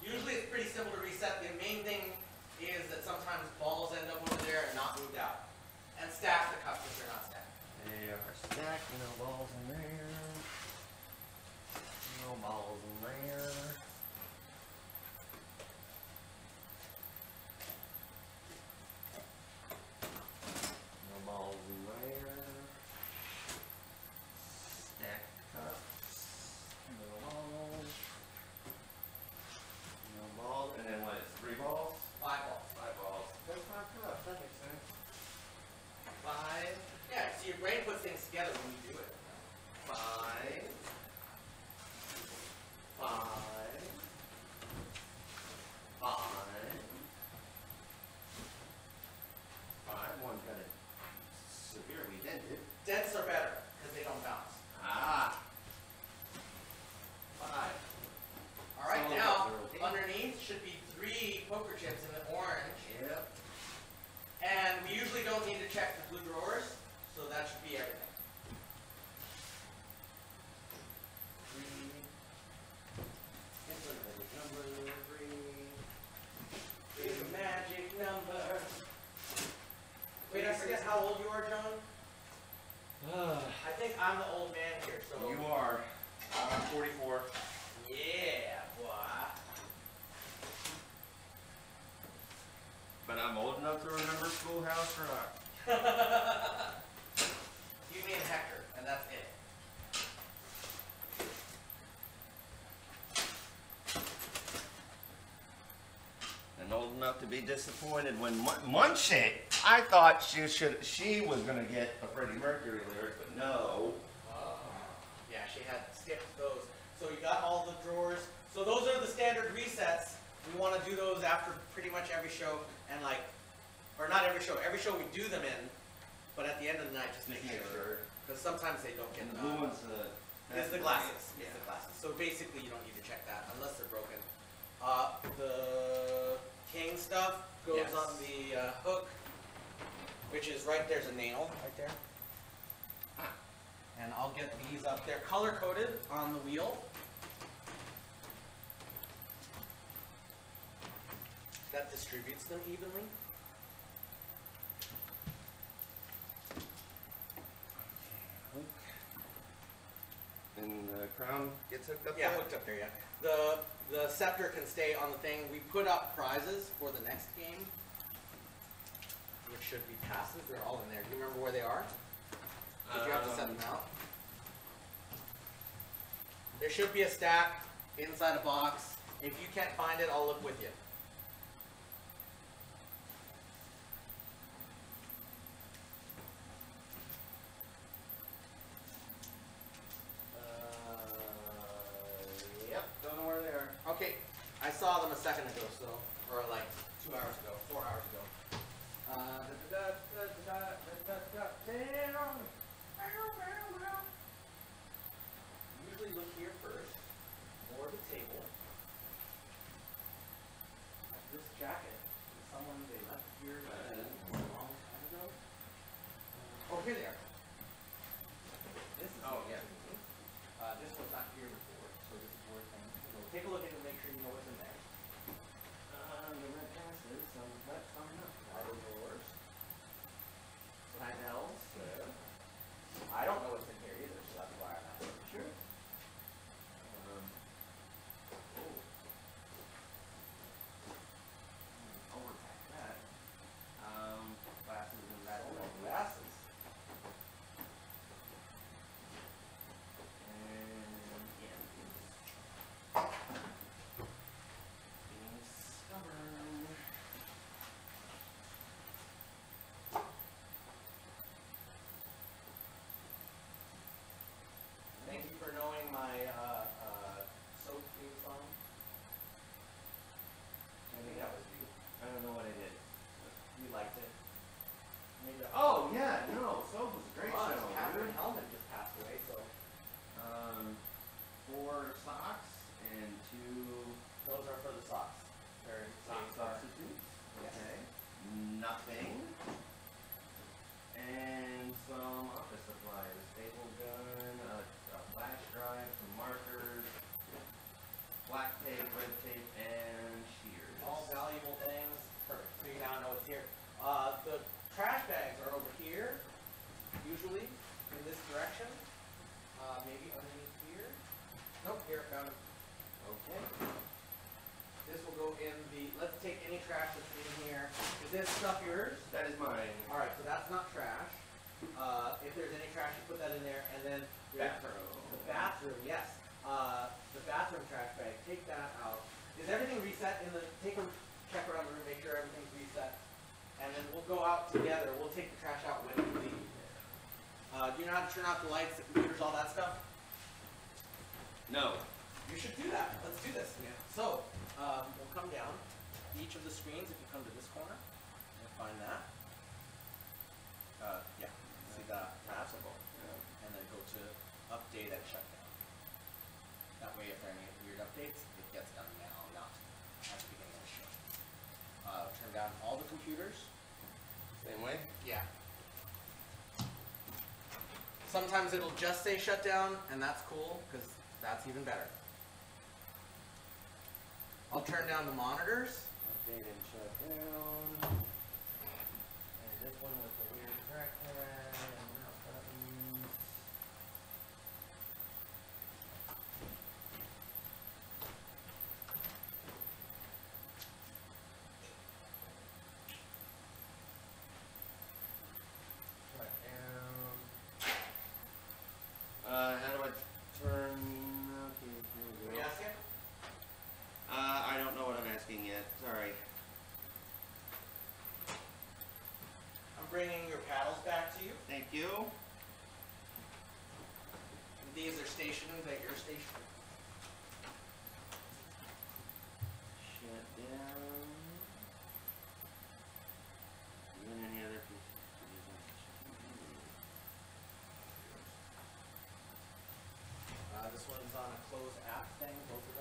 Usually it's pretty simple to reset. The main thing is that sometimes balls end up over there and not moved out. And stack the cups if they're not stacked. They are stacked, no balls in there. No balls in there. No balls in there. Stacked cups. No balls. No balls. And then what? It's 3 balls? 5 balls. 5 balls. That's 5 cups. That makes sense. 5. Yeah, so your brain puts things together when you do it. 5. 5. 5. 5. One's got it severely dented. Dents are better because they don't bounce. Ah. 5. All right, So now they're okay. underneath should be 3 poker chips in the orange. Yep. And we usually don't need to check the blue drawers, so that should be everything. 3. It's a magic number. 3 is a magic number. Wait, I forget how old you are, John? I think I'm the old man here, so. You are. I'm 44. Yeah, boy. But I'm old enough to remember Schoolhouse Rock. You mean Hector, and that's it. And old enough to be disappointed when Munchie, I thought she was gonna get a Freddie Mercury lyric, but no. Yeah, she had skipped those. So you got all the drawers. So those are the standard resets. We want to do those after pretty much every show, and like, or not every show we do them in, but at the end of the night just make sure. Because sometimes they don't get And the blue one's it's the glasses. Yeah. It's the glasses. So basically you don't need to check that unless they're broken. The king stuff goes on the hook, which is right there's a nail right there. And I'll get these up there color coded on the wheel. That distributes them evenly. And the crown gets hooked up Yeah, there? hooked up there, yeah. The scepter can stay on the thing. We put up prizes for the next game, which should be passes. They're all in there. Do you remember where they are? Did you have to set them out? There should be a stack inside a box. If you can't find it, I'll look with you. Yep, don't know where they are. Okay, I saw them a second ago, so, or like 2 hours ago, 4 hours ago. Usually look here first, or the table. This jacket, someone they left here a long time ago. Oh, here they are. This is Oh, yeah. this was not here before, so this is worth things. So take a look at it and make sure you know what's in there. The red passes, some that's coming up. That is yours. What else? I don't know what's in here either, so that's why I'm not really sure. Overpack that. Glasses and that. Glasses. And yeah. Being stubborn. Thank you for knowing my soap theme song. I think that was you. I don't know what I did. You liked it. Maybe. Oh yeah, no, soap was a great show. Catherine Hellman just passed away, so. 4 socks and 2. Those are for the socks. They're sock substitutes. Okay. Nothing. And some office supplies. A staple gun, a flash drive, some markers, black tape, red tape, and shears. All valuable things. Perfect. So you now know what's here. The trash bags are over here, usually in this direction. Maybe underneath here. Nope, here, found it. Okay. This will go in the, let's take any trash that's in here. Is this stuff yours? That is mine. Alright, so that's not trash. If there's any trash, you put that in there, and then bathroom. The bathroom, yes. The bathroom trash bag, take that out. Is everything reset in the, take a check around the room, make sure everything's reset. And then we'll go out together. We'll take the trash out when we leave. Do you know how to turn off the lights, the computers, all that stuff? No. You should do that. Let's do this. Yeah. So, we'll come down. Each of the screens, if you come to this corner, and find that. Yeah. See that? Passable. Yeah. And then go to update and shutdown. That way, if there are any weird updates, it gets done now, not at the beginning of the show. Turn down all the computers. Same way? Yeah. Sometimes it'll just say shutdown, and that's cool, because that's even better. I'll turn down the monitors. Update and shut down. And this one with the weird trackpad and mouse buttons. Shut down. How do I turn? Okay, here we go. Yes, yeah? I don't know what I'm asking yet. Sorry. I'm bringing your paddles back to you. Thank you. And these are stationed at your station. Shut down. And then any other pieces. This one's on a closed app thing. Both of